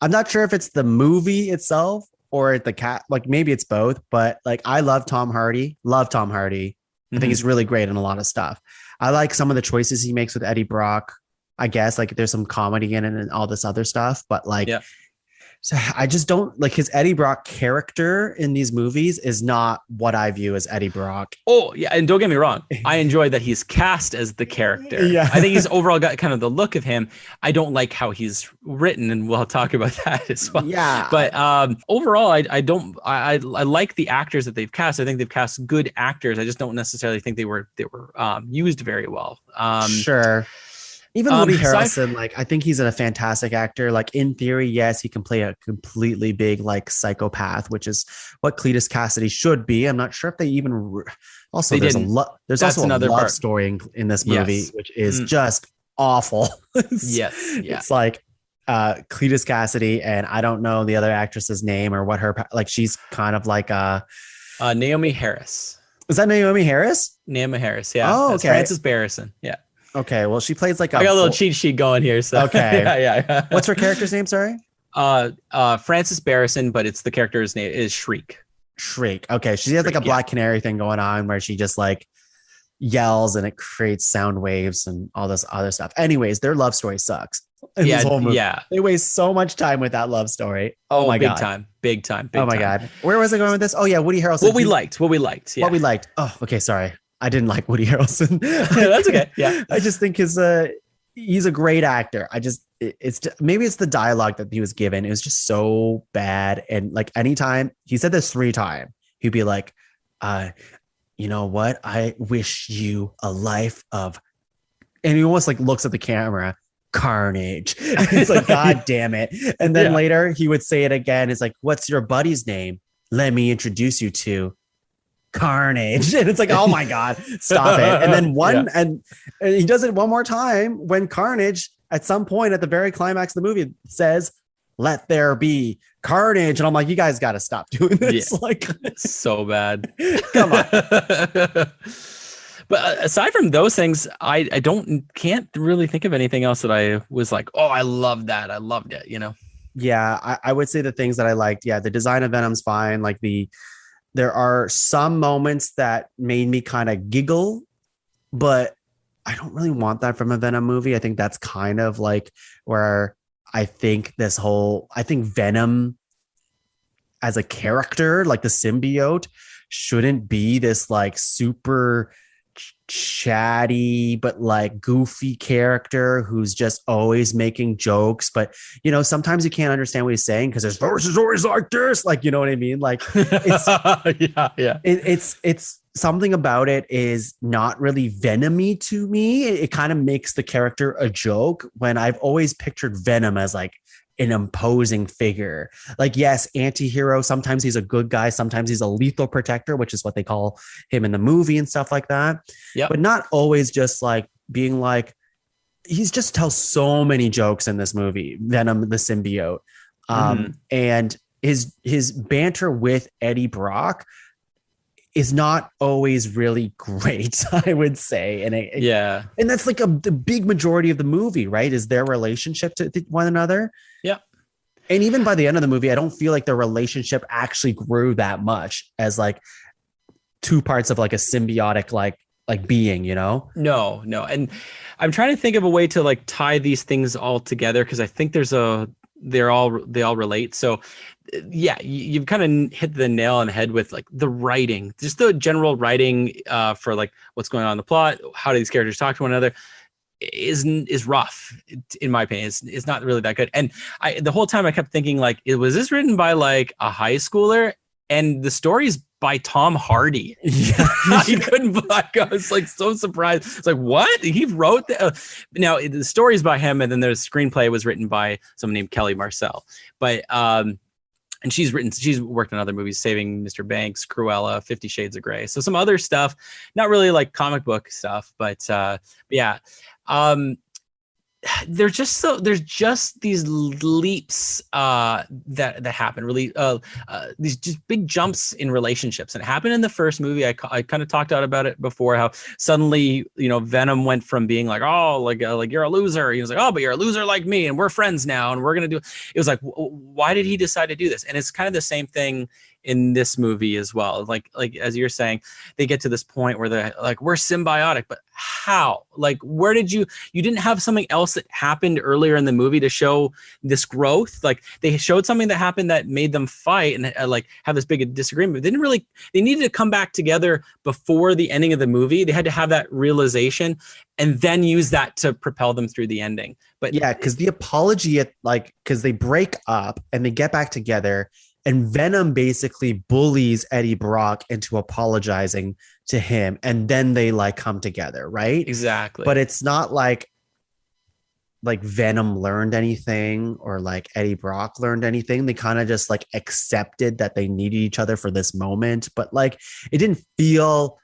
I'm not sure if it's the movie itself or the cat, like maybe it's both, but like I love Tom Hardy. I think he's really great in a lot of stuff. I like some of the choices he makes with Eddie Brock. I guess like there's some comedy in it and all this other stuff, but like so I just don't like his Eddie Brock character in these movies is not what I view as Eddie Brock. Oh, yeah. And don't get me wrong. I enjoy that he's cast as the character. Yeah. I think he's overall got kind of the look of him. I don't like how he's written, and we'll talk about that as well. Yeah. But overall, I like the actors that they've cast. I think they've cast good actors. I just don't necessarily think they were used very well. Sure. Even Woody Harrelson, like I think he's a fantastic actor. Like in theory, yes, he can play a completely big like psychopath, which is what Cletus Cassidy should be. I'm not sure if they even also there's also another love story in this movie, which is just awful. It's like Cletus Cassidy, and I don't know the other actress's name or what her like. She's kind of like Naomi Harris. Is that Naomi Harris? Naomi Harris, yeah. Oh, okay. That's Frances Barrison, yeah. Okay, well, she plays like I got a little cheat sheet going here. So okay, yeah. What's her character's name? Sorry, Frances Barrison, but it's the character's name is Shriek. Shriek. Okay, she has like a Black Canary thing going on where she just like yells and it creates sound waves and all this other stuff. Anyways, their love story sucks. This whole movie. Yeah, they waste so much time with that love story. Oh my god, big time. Oh my god, where was I going with this? Oh yeah, Woody Harrelson. What we liked. Yeah. What we liked. Oh, okay, sorry. I didn't like Woody Harrelson. That's okay. Yeah. I just think he's a great actor. Maybe it's the dialogue that he was given. It was just so bad. And like anytime he said this 3 times, he'd be like, you know what? I wish you a life of, and he almost like looks at the camera, carnage. It's like, God damn it. And then later he would say it again. It's like, what's your buddy's name? Let me introduce you to Carnage. And it's like, oh my god, stop it. And then and he does it one more time when Carnage at some point at the very climax of the movie says, let there be carnage. And I'm like, you guys got to stop doing this. Like, so bad. Come on. But aside from those things, I can't really think of anything else that I was like, oh, I love that. I loved it, you know? Yeah, I would say the things that I liked. Yeah, the design of Venom's fine. Like there are some moments that made me kind of giggle, but I don't really want that from a Venom movie. I think that's kind of like where I think Venom as a character, like the symbiote, shouldn't be this like super chatty but like goofy character who's just always making jokes, but you know, sometimes you can't understand what he's saying because his voice is always like this, like, you know what I mean? Like it's it's something about it is not really Venomy to me. It kind of makes the character a joke when I've always pictured Venom as like an imposing figure. Like, yes, anti-hero. Sometimes he's a good guy. Sometimes he's a lethal protector, which is what they call him in the movie and stuff like that. Yeah. But not always just like being like, he's just tells so many jokes in this movie, Venom, the symbiote. And his banter with Eddie Brock is not always really great, I would say. And and that's like the big majority of the movie, right? Is their relationship to one another. Yeah. And even by the end of the movie, I don't feel like their relationship actually grew that much as like 2 parts of like a symbiotic, like being, you know? No. And I'm trying to think of a way to like tie these things all together, because I think they all relate. So yeah, you've kind of hit the nail on the head with like the writing, just the general writing for like what's going on in the plot, how do these characters talk to one another is rough, in my opinion. It's not really that good. And the whole time I kept thinking like, was this written by like a high schooler? And the story's by Tom Hardy. Yeah. I was like so surprised. It's like, what? He wrote that? Now the story's by him, and then the screenplay was written by someone named Kelly Marcel. But and she's worked on other movies, Saving Mr. Banks, Cruella, 50 Shades of Grey. So some other stuff, not really like comic book stuff, but yeah. there's just these leaps that happen, really these just big jumps in relationships. And it happened in the first movie. I kind of talked out about it before, how suddenly, Venom went from being like, oh, like you're a loser. He was like, oh, but you're a loser like me, and we're friends now, and we're gonna do it. It was like, why did he decide to do this? And it's kind of the same thing in this movie as well. Like as you're saying, they get to this point where they're like, we're symbiotic, but how? Like, where did you didn't have something else that happened earlier in the movie to show this growth? Like, they showed something that happened that made them fight and like have this big disagreement. They needed to come back together before the ending of the movie. They had to have that realization and then use that to propel them through the ending. But yeah, because the apology because they break up and they get back together, and Venom basically bullies Eddie Brock into apologizing to him, and then they like come together, right? Exactly. But it's not like Venom learned anything or like Eddie Brock learned anything. They kind of just like accepted that they needed each other for this moment, but like it didn't feel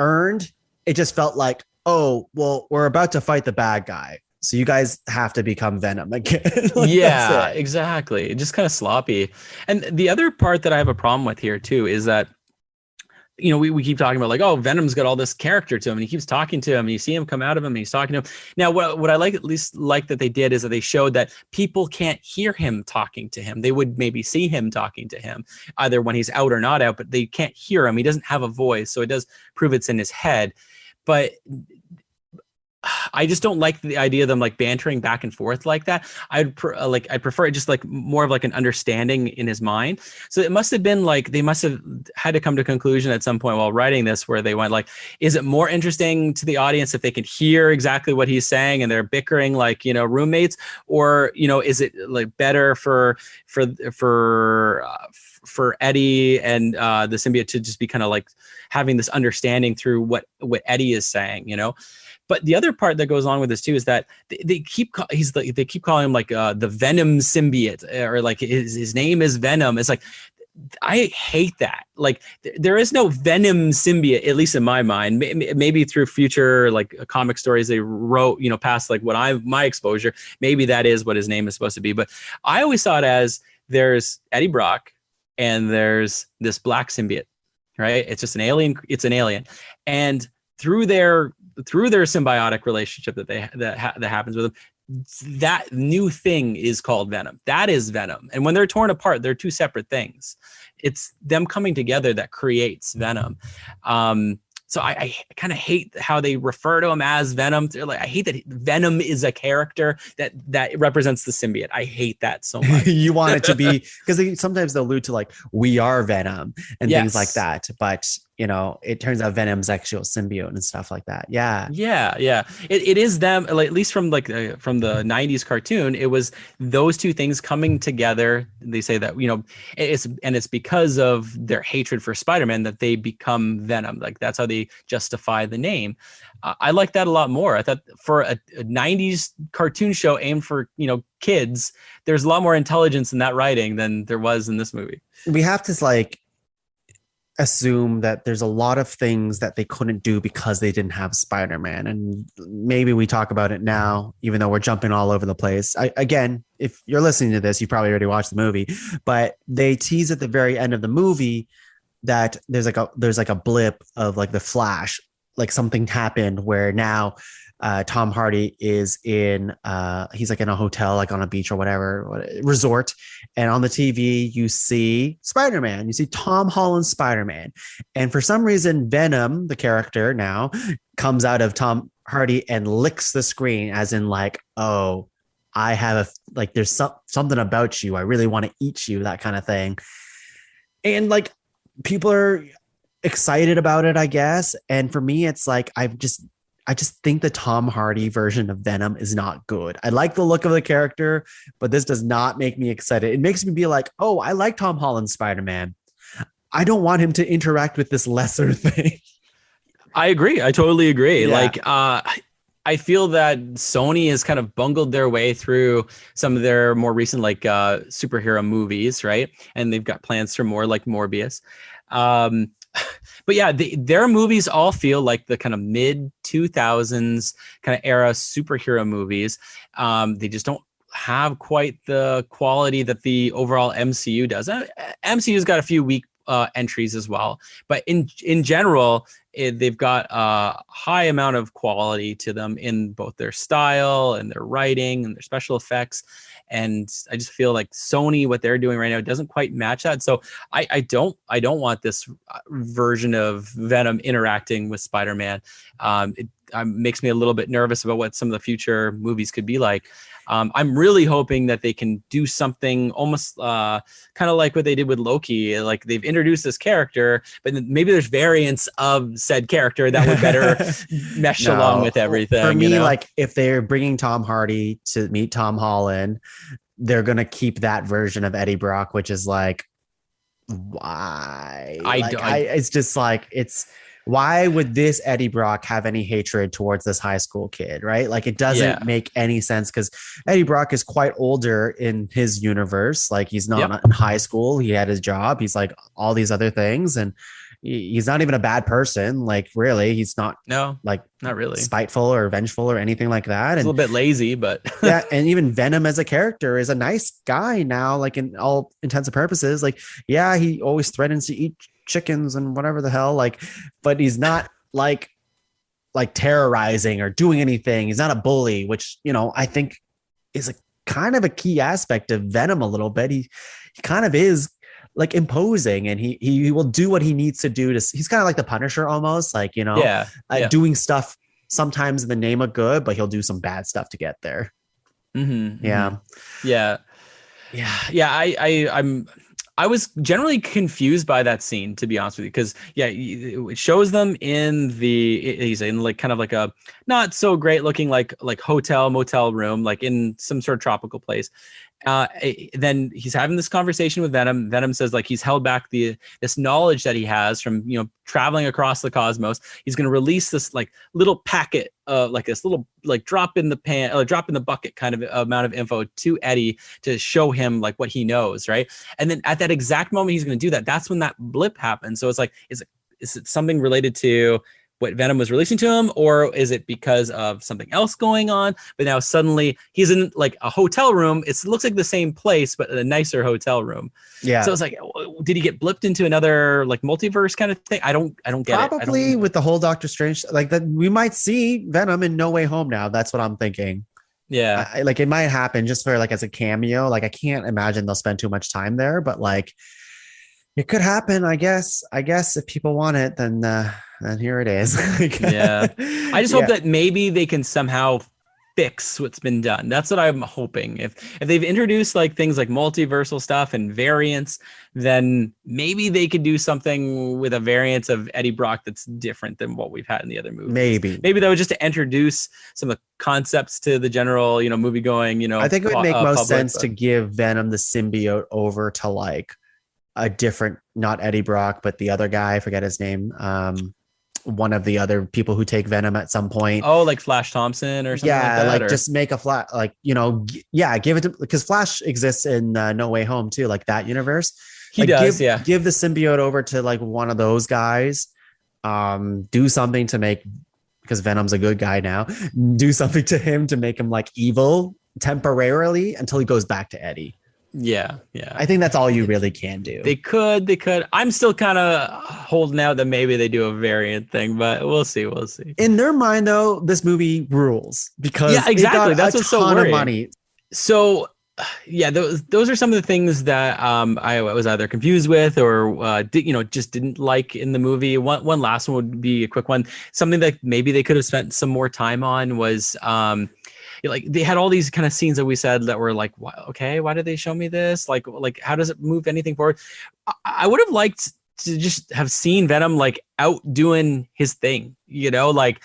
earned. It just felt like, oh, well, we're about to fight the bad guy, so you guys have to become Venom again. Like, yeah, exactly. Just kind of sloppy. And the other part that I have a problem with here too is that, we keep talking about like, oh, Venom's got all this character to him, and he keeps talking to him, and you see him come out of him, and he's talking to him. Now, what I at least like that they did is that they showed that people can't hear him talking to him. They would maybe see him talking to him, either when he's out or not out, but they can't hear him. He doesn't have a voice, so it does prove it's in his head. But I just don't like the idea of them like bantering back and forth like that. I'd prefer it just like more of like an understanding in his mind. So it must have been like they must have had to come to a conclusion at some point while writing this, where they went like, is it more interesting to the audience if they can hear exactly what he's saying and they're bickering like roommates, or is it like better for Eddie and the symbiote to just be kind of like having this understanding through what Eddie is saying, But the other part that goes along with this too is that they keep calling him like the Venom symbiote, or like his name is Venom. It's like, I hate that. Like, there is no Venom symbiote, at least in my mind. Maybe through future like comic stories they wrote, past like my exposure, maybe that is what his name is supposed to be. But I always saw it as there's Eddie Brock and there's this black symbiote, right? It's just an alien. It's an alien, and through their symbiotic relationship that happens with them, that new thing is called Venom. That is Venom. And when they're torn apart, they're two separate things. It's them coming together that creates Venom. So I kind of hate how they refer to him as Venom. Like, I hate that Venom is a character that represents the symbiote. I hate that so much. You want it to be, because sometimes they'll allude to like, we are Venom and things like that. But it turns out Venom's actual symbiote and stuff like that. Yeah. It is them, like, at least from the 90s cartoon, it was those two things coming together. They say that, it's because of their hatred for Spider-Man that they become Venom. Like, that's how they justify the name. I like that a lot more. I thought for a 90s cartoon show aimed for, kids, there's a lot more intelligence in that writing than there was in this movie. We have to assume that there's a lot of things that they couldn't do because they didn't have Spider-Man, and maybe we talk about it now, even though we're jumping all over the place. Again, if you're listening to this, you probably already watched the movie, but they tease at the very end of the movie that there's like a blip of like the Flash, like something happened where now Tom Hardy is he's like in a hotel, like on a beach or whatever resort. And on the TV, you see Spider-Man, you see Tom Holland's Spider-Man. And for some reason, Venom, the character now, comes out of Tom Hardy and licks the screen, as in like, oh, I have there's something about you. I really want to eat you, that kind of thing. And like, people are excited about it, I guess. And for me, it's like, I just think the Tom Hardy version of Venom is not good. I like the look of the character, but this does not make me excited. It makes me be like, oh, I like Tom Holland's Spider-Man. I don't want him to interact with this lesser thing. I agree. I totally agree. Yeah. I feel that Sony has kind of bungled their way through some of their more recent superhero movies, right? And they've got plans for more, like Morbius. But yeah, their movies all feel like the kind of mid 2000s kind of era superhero movies. They just don't have quite the quality that the overall MCU does. MCU's got a few weak entries as well, but in general, they've got a high amount of quality to them in both their style and their writing and their special effects. And I just feel like Sony, what they're doing right now, doesn't quite match that. So I don't want this version of Venom interacting with Spider-Man. It makes me a little bit nervous about what some of the future movies could be like. I'm really hoping that they can do something almost kind of like what they did with Loki. Like they've introduced this character, but maybe there's variants of said character that would better mesh along with everything. For me, like if they're bringing Tom Hardy to meet Tom Holland, they're going to keep that version of Eddie Brock, which is like, why? It's just like, why would this Eddie Brock have any hatred towards this high school kid, right? Like it doesn't make any sense because Eddie Brock is quite older in his universe. Like he's not in high school. He had his job. He's like all these other things. And he's not even a bad person. Like really, he's not not really spiteful or vengeful or anything like that. He's a little bit lazy, but yeah. And even Venom as a character is a nice guy now, like in all intents and purposes. Like, yeah, he always threatens to eat chickens and whatever the hell, like, but he's not like terrorizing or doing anything. He's not a bully, which, you know, I think is a kind of a key aspect of Venom a little bit. He kind of is like imposing, and he will do what he needs to do he's kind of like the Punisher almost, like, you know, doing stuff sometimes in the name of good, but he'll do some bad stuff to get there. I was generally confused by that scene, to be honest with you, because it shows them he's in like kind of like a not so great looking like hotel motel room, like in some sort of tropical place. Then he's having this conversation with Venom. Venom says like he's held back this knowledge that he has from, you know, traveling across the cosmos. He's going to release this like little packet, like this little like drop in the bucket kind of amount of info to Eddie to show him like what he knows, right? And then at that exact moment he's going to do that. That's when that blip happens. So it's like, is it something related to what Venom was releasing to him, or is it because of something else going on? But now suddenly he's in like a hotel room. It looks like the same place, but a nicer hotel room. Yeah. So it's like, did he get blipped into another like multiverse kind of thing? I don't get it. Probably with the whole Doctor Strange, like that, we might see Venom in No Way Home now. That's what I'm thinking. Yeah. Like it might happen just for like as a cameo. Like I can't imagine they'll spend too much time there, but like it could happen. I guess if people want it, then here it is. Yeah. I just hope that maybe they can somehow fix what's been done. That's what I'm hoping. If they've introduced like things like multiversal stuff and variants, then maybe they could do something with a variant of Eddie Brock that's different than what we've had in the other movies. Maybe that was just to introduce some of the concepts to the general, you know, movie going, you know. I think it would make most sense to give Venom the symbiote over to like a different, not Eddie Brock, but the other guy, I forget his name. One of the other people who take Venom at some point. Oh, like Flash Thompson or something like that? Like just make a Flash, like, you know, give it to, because Flash exists in No Way Home too, like that universe. He does, Give the symbiote over to like one of those guys. Do something to make, because Venom's a good guy now, do something to him to make him like evil temporarily until he goes back to Eddie. Yeah. I think that's all you really can do. They could. I'm still kind of holding out that maybe they do a variant thing, but we'll see. In their mind, though, this movie rules because exactly. That's what's so worrying. Of money. So, those are some of the things that I was either confused with or just didn't like in the movie. One last one would be a quick one. Something that maybe they could have spent some more time on was like they had all these kind of scenes that we said that were like, why did they show me this? Like how does it move anything forward? I would have liked to just have seen Venom like out doing his thing, you know, like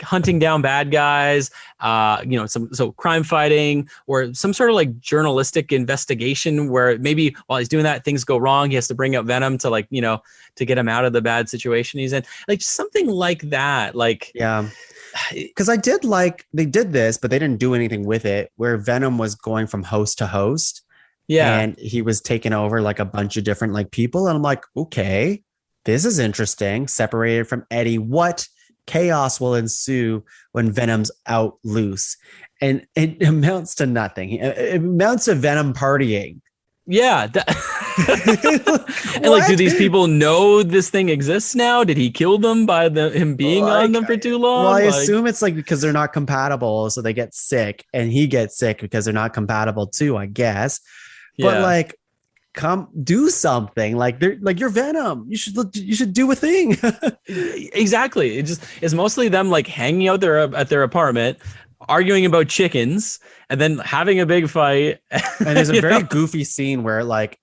hunting down bad guys, so crime fighting or some sort of like journalistic investigation where maybe while he's doing that, things go wrong. He has to bring out Venom to like, you know, to get him out of the bad situation he's in, like something like that. Like, yeah. Because I did like they did this, but they didn't do anything with it, where Venom was going from host to host. Yeah. And he was taking over like a bunch of different like people. And I'm like, okay, this is interesting. Separated from Eddie, what chaos will ensue when Venom's out loose? And it amounts to nothing. It amounts to Venom partying. Yeah. And like, do these people know this thing exists now? Did he kill them by him being on them for too long? Well, I assume it's like because they're not compatible, so they get sick, and he gets sick because they're not compatible too, I guess. But like, come do something. Like they're like, you're Venom. You should do a thing. Exactly. It's mostly them like hanging out there at their apartment, arguing about chickens, and then having a big fight. And there's a very goofy scene where like,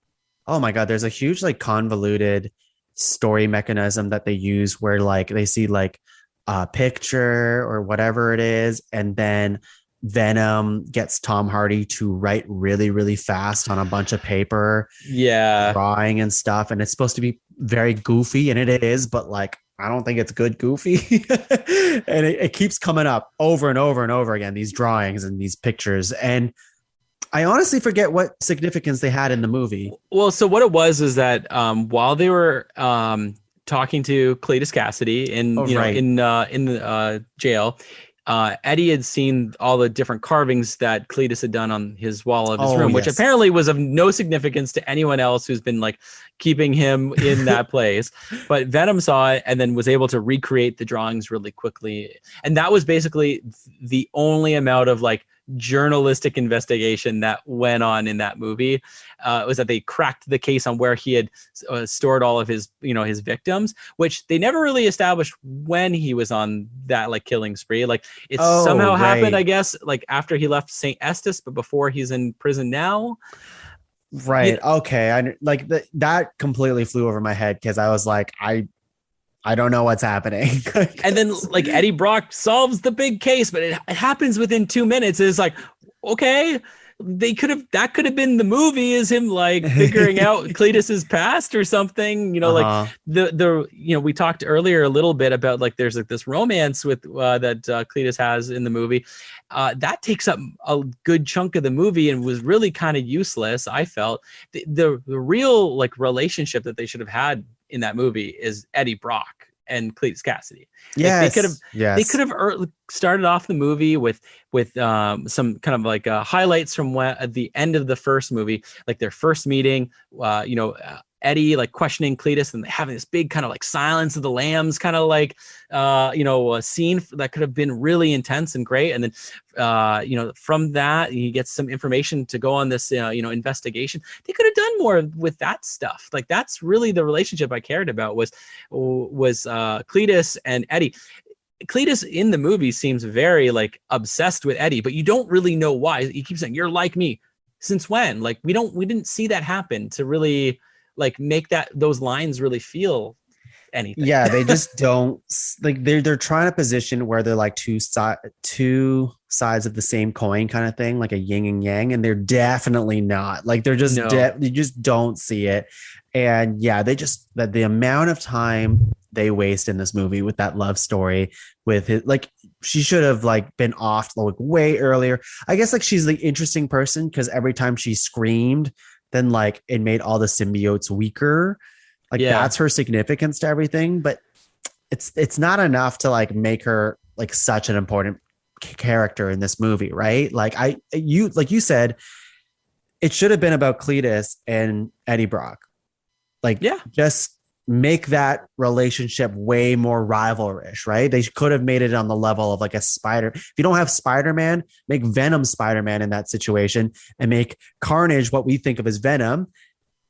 oh my God, there's a huge like convoluted story mechanism that they use where like they see like a picture or whatever it is, and then Venom gets Tom Hardy to write really, really fast on a bunch of paper. Yeah. Drawing and stuff. And it's supposed to be very goofy, and it is, but like, I don't think it's good goofy. And it keeps coming up over and over and over again, these drawings and these pictures. And I honestly forget what significance they had in the movie. Well, so what it was is that while they were talking to Cletus Cassidy in the jail, Eddie had seen all the different carvings that Cletus had done on his wall of his room, which apparently was of no significance to anyone else who's been like keeping him in that place. But Venom saw it and then was able to recreate the drawings really quickly. And that was basically the only amount of like journalistic investigation that went on in that movie. Was that they cracked the case on where he had stored all of his, his victims, which they never really established when he was on that like killing spree. Like it somehow happened, I guess, like after he left St. Estes, but before he's in prison now. Right. Okay. I like that completely flew over my head because I was like, I don't know what's happening. And then like Eddie Brock solves the big case, but it happens within 2 minutes. It's like, okay, that could have been the movie, is him like figuring out Cletus's past or something, like we talked earlier a little bit about like there's like this romance with that Cletus has in the movie that takes up a good chunk of the movie and was really kind of useless. I felt the real like relationship that they should have had in that movie is Eddie Brock and Cletus Cassidy. Yes, they could have started off the movie with some kind of like highlights from at the end of the first movie, like their first meeting. Eddie like questioning Cletus and having this big kind of like Silence of the Lambs kind of like a scene that could have been really intense and great. And then from that he gets some information to go on this investigation. They could have done more with that stuff. Like that's really the relationship I cared about was Cletus and Eddie. Cletus in the movie seems very like obsessed with Eddie, but you don't really know why. He keeps saying, "You're like me." Since when? Like we didn't see that happen to really like make those lines really feel anything. Yeah, they just don't like they're trying to position where they're like two sides of the same coin kind of thing, like a yin and yang, and they're definitely not. Like they're just you just don't see it. And yeah, that the amount of time they waste in this movie with that love story with his, like she should have like been off like way earlier. I guess like she's the interesting person because every time she screamed, then like it made all the symbiotes weaker. Like that's her significance to everything, but it's not enough to like make her like such an important character in this movie, right? Like you said, it should have been about Cletus and Eddie Brock. Like just make that relationship way more rivalrous, right? They could have made it on the level of like a Spider. If you don't have Spider-Man, make Venom Spider-Man in that situation and make Carnage what we think of as Venom.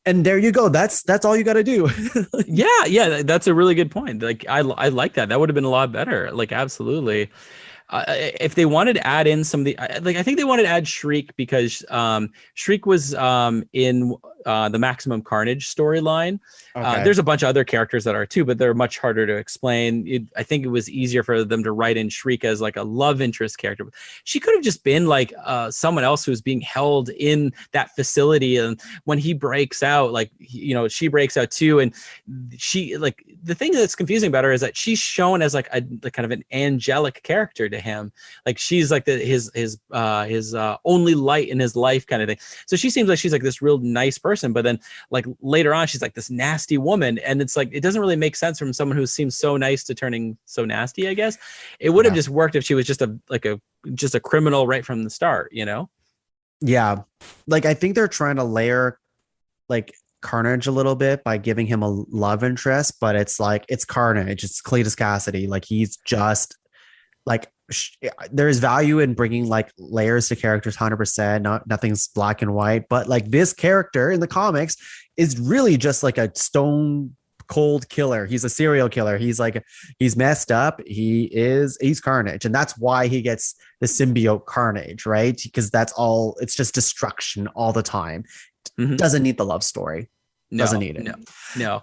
And there you go. That's all you got to do. Yeah. That's a really good point. Like I like that. That would have been a lot better. Like absolutely. If they wanted to add in some of the, like I think they wanted to add Shriek because Shriek was in the Maximum Carnage storyline. Okay. There's a bunch of other characters that are too, but they're much harder to explain. I think it was easier for them to write in Shriek as like a love interest character. She could have just been like someone else who's being held in that facility, and when he breaks out, like she breaks out too, and she like the thing that's confusing about her is that she's shown as like a kind of an angelic character to him. Like she's like his only light in his life kind of thing. So she seems like she's like this real nice person, but then like later on she's like this nasty woman, and it's like it doesn't really make sense from someone who seems so nice to turning so nasty. I guess it would have just worked if she was just a criminal right from the start, you know? Yeah, like I think they're trying to layer like Carnage a little bit by giving him a love interest, but it's like it's Carnage, it's Cletus Cassidy, like he's just like there is value in bringing like layers to characters 100%, nothing's black and white, but like this character in the comics is really just like a stone cold killer. He's a serial killer. He's messed up. He's Carnage, and that's why he gets the symbiote Carnage, right? Because that's all, it's just destruction all the time. Doesn't need the love story. Doesn't need it. No.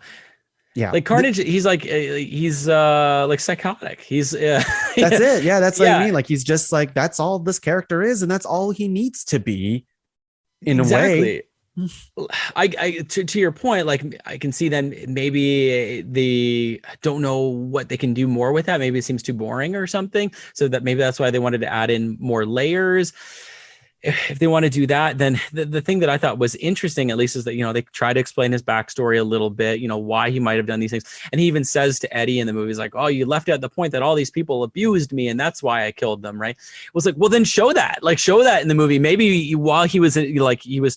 Yeah, like Carnage, he's like psychotic. He's that's it. Yeah, that's what I mean. Like he's just like, that's all this character is, and that's all he needs to be in a way. To your point, like I can see then maybe they don't know what they can do more with that. Maybe it seems too boring or something. So that maybe that's why they wanted to add in more layers. If they want to do that, then the thing that I thought was interesting, at least, is that, you know, they try to explain his backstory a little bit, you know, why he might have done these things. And he even says to Eddie in the movie, he's like, oh, you left out the point that all these people abused me and that's why I killed them, right? It was like, well, then show that in the movie. Maybe while he was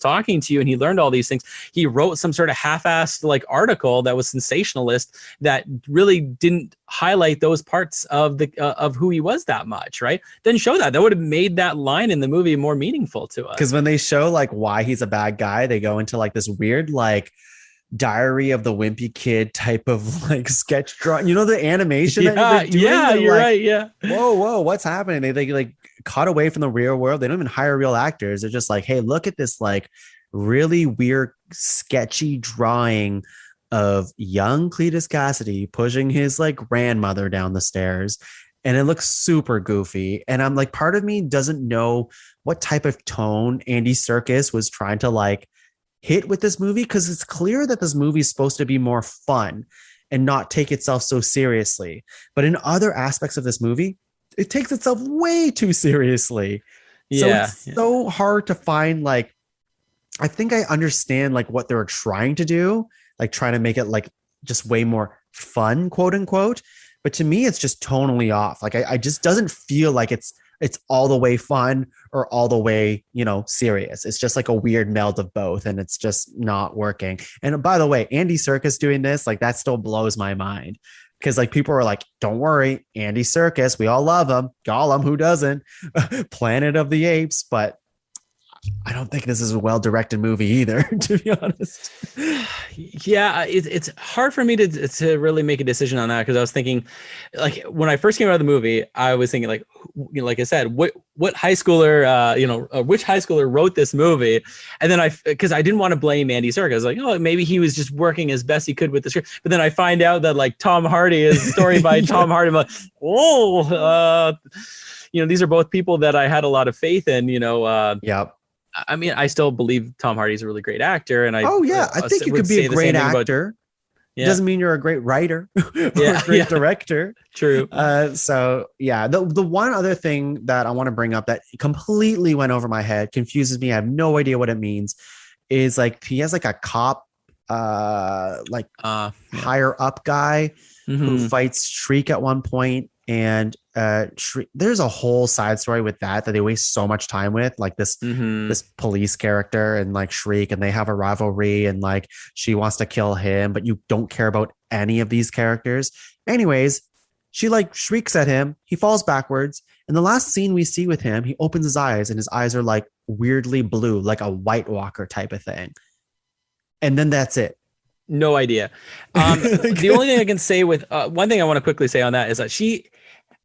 talking to you and he learned all these things, he wrote some sort of half-assed like article that was sensationalist that really didn't highlight those parts of who he was that much, right? Then show that would have made that line in the movie more meaningful to us. Because when they show like why he's a bad guy, they go into like this weird like Diary of the Wimpy Kid type of like sketch drawing, you know, the animation you're right. Yeah, whoa, what's happening? They like caught away from the real world. They don't even hire real actors. They're just like, hey, look at this like really weird sketchy drawing of young Cletus Cassidy pushing his like grandmother down the stairs, and it looks super goofy. And I'm like, part of me doesn't know what type of tone Andy Serkis was trying to like hit with this movie, because it's clear that this movie is supposed to be more fun and not take itself so seriously. But in other aspects of this movie, it takes itself way too seriously. So it's so hard to find, like, I think I understand like what they were trying to do, like trying to make it like just way more fun, quote unquote. But to me, it's just tonally off. Like I just doesn't feel like it's all the way fun or all the way, you know, serious. It's just like a weird meld of both, and it's just not working. And by the way, Andy Serkis doing this, like that still blows my mind, because like people are like, don't worry, Andy Serkis, we all love him. Gollum, who doesn't? Planet of the Apes. But I don't think this is a well-directed movie either, to be honest. Yeah, it's hard for me to really make a decision on that, because I was thinking, like, when I first came out of the movie, I was thinking, like, you know, like I said, what high schooler, which high schooler wrote this movie? And then because I didn't want to blame Andy Serkis. I was like, oh, maybe he was just working as best he could with the script. But then I find out that like Tom Hardy is a story by Tom Hardy. I'm like, you know, these are both people that I had a lot of faith in. You know, Yep. I mean, I still believe Tom Hardy's a really great actor, and I think you could be a great actor. It doesn't mean you're a great writer or a great director. True. So yeah, the one other thing that I want to bring up that completely went over my head, confuses me, I have no idea what it means, is like he has like a cop, higher up guy who fights Shriek at one point. And there's a whole side story with that they waste so much time with, like this police character and like Shriek, and they have a rivalry, and like she wants to kill him, but you don't care about any of these characters. Anyways, she like shrieks at him, he falls backwards, and the last scene we see with him, he opens his eyes, and his eyes are like weirdly blue, like a White Walker type of thing. And then that's it. No idea. The only thing I can say with one thing I want to quickly say on that is that she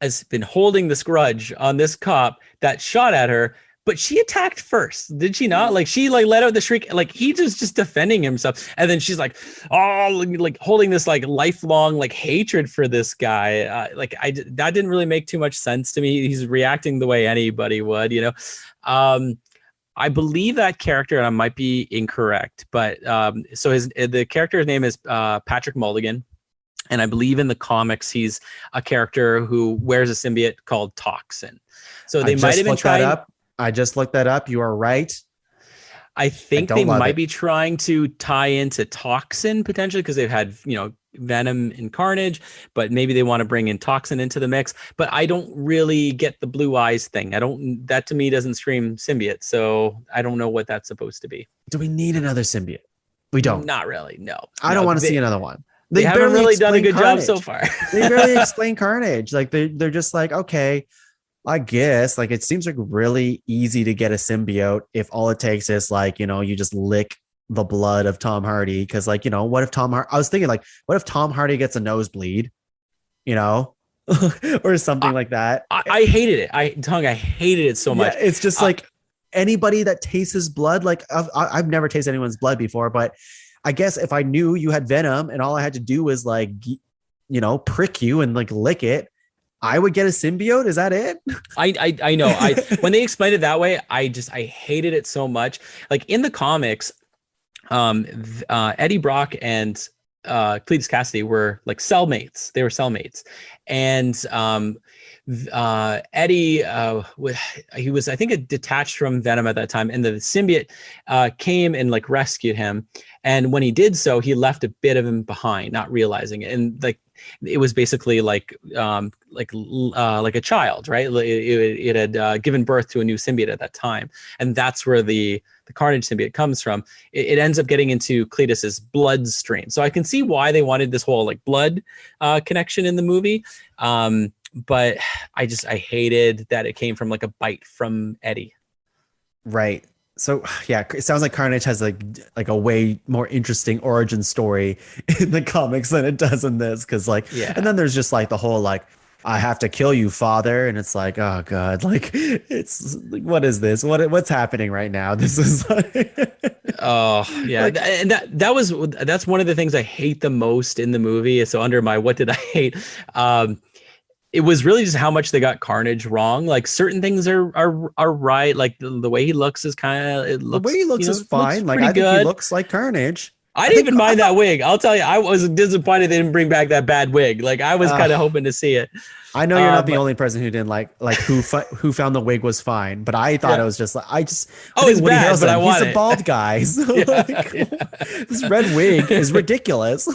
has been holding this grudge on this cop that shot at her, but she attacked first, did she not? Like she like let out the shriek, like he just defending himself, and then she's like, oh, like holding this like lifelong like hatred for this guy. That didn't really make too much sense to me. He's reacting the way anybody would, you know. I believe that character, and I might be incorrect, but so the character's name is Patrick Mulligan, And I believe in the comics, he's a character who wears a symbiote called Toxin. So they might have been trying. I just looked that up. You are right. I think they might be trying to tie into Toxin potentially because they've had, Venom and Carnage, but maybe they want to bring in Toxin into the mix. But I don't really get the blue eyes thing. That to me doesn't scream symbiote. So I don't know what that's supposed to be. Do we need another symbiote? We don't. Not really. No. I don't want to see another one. They haven't really done a good job so far. They barely explain Carnage. Like they're just like, okay, I guess like it seems like really easy to get a symbiote if all it takes is like, you just lick the blood of Tom Hardy. Cause like, what if I was thinking like, what if Tom Hardy gets a nosebleed, or something like that. I hated it. I hated it so much. Yeah, it's just like anybody that tastes his blood, like I've never tasted anyone's blood before, but I guess if I knew you had Venom and all I had to do was like, prick you and like lick it, I would get a symbiote. Is that it? I know. When they explained it that way, I hated it so much. Like in the comics, Eddie Brock and Cletus Cassidy were like cellmates. They were cellmates, and Eddie he was, I think, detached from Venom at that time, and the symbiote came and like rescued him. And when he did so, he left a bit of him behind, not realizing it. And like it was basically like a child, right? It had given birth to a new symbiote at that time, and that's where the Carnage symbiote comes from. It ends up getting into Cletus's bloodstream, so I can see why they wanted this whole like blood connection in the movie. But I hated that it came from like a bite from Eddie. Right. So yeah, it sounds like Carnage has like a way more interesting origin story in the comics than it does in this. Cause like, and then there's just like the whole, like, I have to kill you, father. And it's like, oh God, like it's like, what is this? What's happening right now? This is like, oh yeah. Like, and that's one of the things I hate the most in the movie. So under my, what did I hate? It was really just how much they got Carnage wrong. Like certain things are right. Like the way he looks is the way he looks is fine. Like I think he looks like Carnage. I didn't even mind that wig. I'll tell you, I was disappointed they didn't bring back that bad wig. Like I was kind of hoping to see it. I know you're not the only person who didn't like who found the wig was fine, but I thought it was just like it's bad. But he's a bald guy. So this red wig is ridiculous.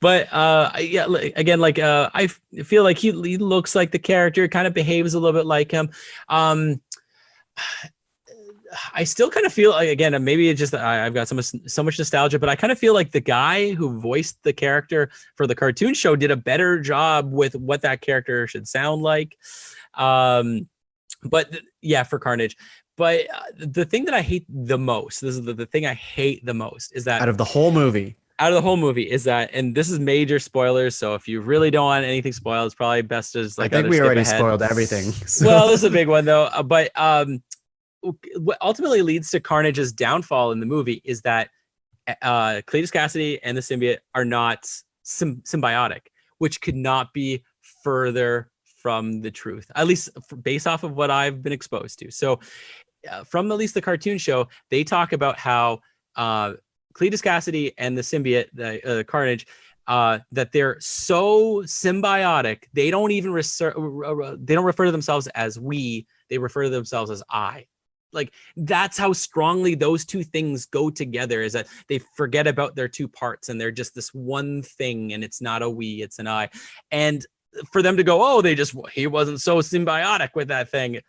But again, like I feel like he looks like the character, kind of behaves a little bit like him. I still kind of feel like, again, maybe it's just I've got so much nostalgia, but I kind of feel like the guy who voiced the character for the cartoon show did a better job with what that character should sound like. But for Carnage. But the thing that I hate the most, this is the thing I hate the most, is that out of the whole movie is that, and this is major spoilers, so if you really don't want anything spoiled, it's probably best to just like, I think we already spoiled everything. So. Well, this is a big one though. But what ultimately leads to Carnage's downfall in the movie is that Cletus Cassidy and the symbiote are not symbiotic, which could not be further from the truth, at least based off of what I've been exposed to. So from at least the cartoon show, they talk about how Cletus Cassidy and the symbiote, the Carnage, that they're so symbiotic, they don't even refer to themselves as we, they refer to themselves as I. Like that's how strongly those two things go together, is that they forget about their two parts and they're just this one thing, and it's not a we, it's an I. And for them to go, he wasn't so symbiotic with that thing.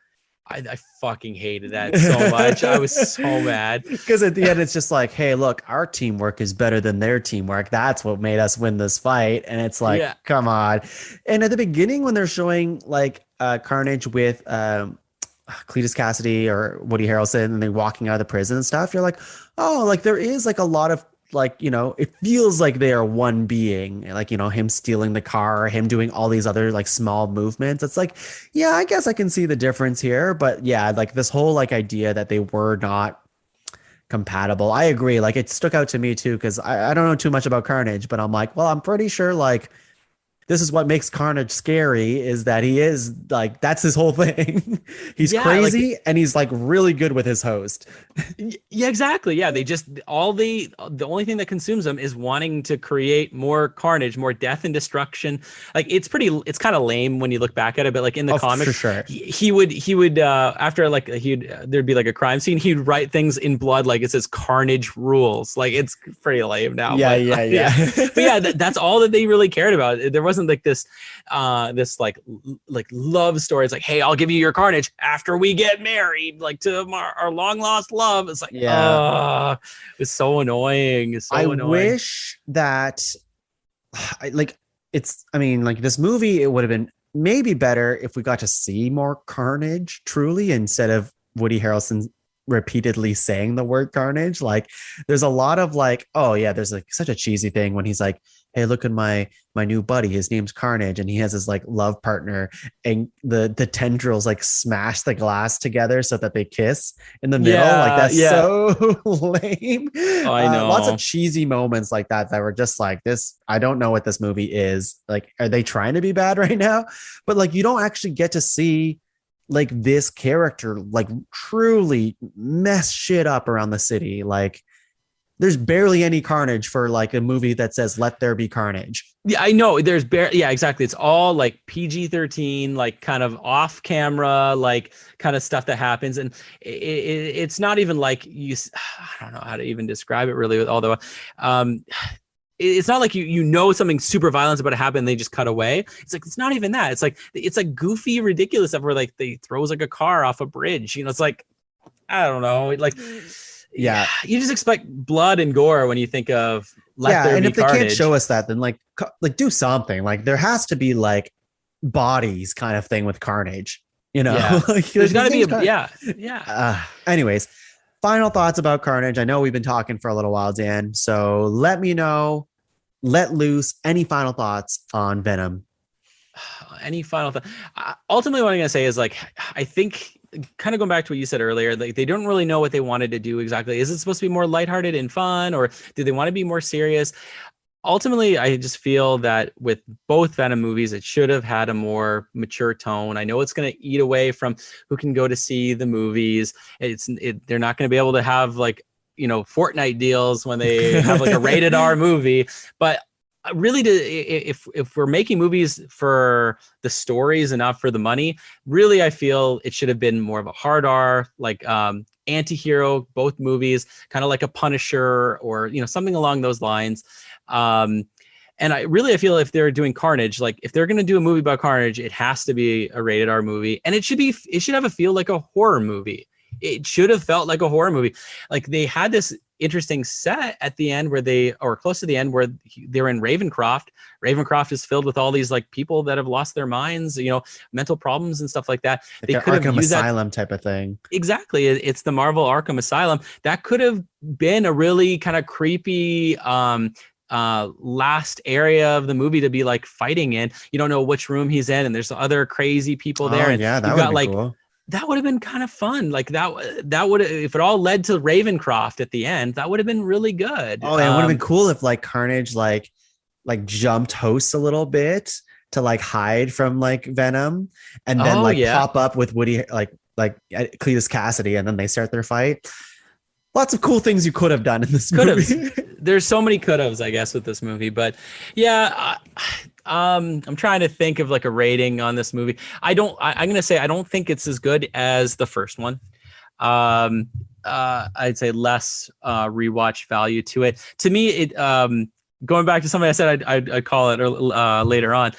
I fucking hated that so much. I was so mad. Because at the end, it's just like, hey, look, our teamwork is better than their teamwork. That's what made us win this fight. And it's like, come on. And at the beginning, when they're showing like Carnage with Cletus Cassidy or Woody Harrelson, and they're walking out of the prison and stuff, you're like, oh, like there is like a lot of like, it feels like they are one being, like, him stealing the car, him doing all these other like small movements. It's like, yeah, I guess I can see the difference here. But yeah, like this whole like idea that they were not compatible, I agree. Like it stuck out to me too, because I don't know too much about Carnage, but I'm like, well, I'm pretty sure like this is what makes Carnage scary, is that he is like, that's his whole thing. He's crazy and he's like really good with his host. Yeah, exactly. Yeah, they just the only thing that consumes them is wanting to create more carnage, more death and destruction. Like it's kind of lame when you look back at it, but like in the comics, for sure. he would after like there'd be like a crime scene, he'd write things in blood like it says "Carnage rules." Like it's pretty lame now. Yeah. But yeah, that's all that they really cared about. There wasn't like this like love story. It's like, hey, I'll give you your carnage after we get married, like to our long lost love. It's like, it's so annoying. It's so annoying. Wish that this movie, it would have been maybe better if we got to see more carnage truly, instead of Woody Harrelson repeatedly saying the word carnage. Like there's a lot of like, oh yeah, there's like such a cheesy thing when he's like, hey, look at my new buddy, his name's Carnage, and he has his like love partner, and the tendrils like smash the glass together so that they kiss in the middle. Like that's so lame. I know. Lots of cheesy moments like that were just like, this, I don't know what this movie is. Like, are they trying to be bad right now? But like, you don't actually get to see like this character like truly mess shit up around the city. Like there's barely any carnage for like a movie that says "Let there be carnage." Yeah, I know. There's yeah, exactly. It's all like PG-13, like kind of off camera, like kind of stuff that happens, and it's not even like I don't know how to even describe it really. Although, it's not like you know something super violent about to happen and they just cut away. It's like, it's not even that. It's like goofy, ridiculous stuff where like they throws like a car off a bridge. You know, it's like, I don't know, like. Yeah, you just expect blood and gore when you think of Let There Be Carnage. And if they can't show us that, then like do something. Like there has to be like bodies kind of thing with carnage. You know, like, there's got to be anyways, final thoughts about Carnage. I know we've been talking for a little while, Dan. So let loose any final thoughts on Venom. Any final thought? Ultimately, what I'm gonna say is like, I think, kind of going back to what you said earlier, like they don't really know what they wanted to do exactly. Is it supposed to be more lighthearted and fun, or do they want to be more serious? Ultimately, I just feel that with both Venom movies, it should have had a more mature tone. I know it's going to eat away from who can go to see the movies. They're not going to be able to have like, you know, Fortnite deals when they have like a rated R movie, but really, if we're making movies for the stories and not for the money, really, I feel it should have been more of a hard R, like anti-hero, both movies, kind of like a Punisher or, you know, something along those lines. And I feel if they're doing Carnage, like if they're going to do a movie about Carnage, it has to be a rated R movie, and it should have a feel like a horror movie. It should have felt like a horror movie. Like they had this interesting set at the end or close to the end where they're in Ravencroft. Ravencroft is filled with all these like people that have lost their minds, you know, mental problems and stuff like that. Like they could have used Asylum type of thing. Exactly. It's the Marvel Arkham Asylum. That could have been a really kind of creepy last area of the movie to be like fighting in. You don't know which room he's in, and there's other crazy people there. And yeah, that would be cool. That would have been kind of fun. Like that would, if it all led to Ravencroft at the end, that would have been really good. Oh, yeah, it would have been cool if like Carnage like jumped hosts a little bit to like hide from like Venom, and then pop up with Woody like Cletus Cassidy, and then they start their fight. Lots of cool things you could have done in this movie. There's so many could haves, I guess, with this movie, but yeah. I'm trying to think of like a rating on this movie. I'm going to say, I don't think it's as good as the first one. I'd say less rewatch value to it. To me, it going back to something I said I'd call it later on.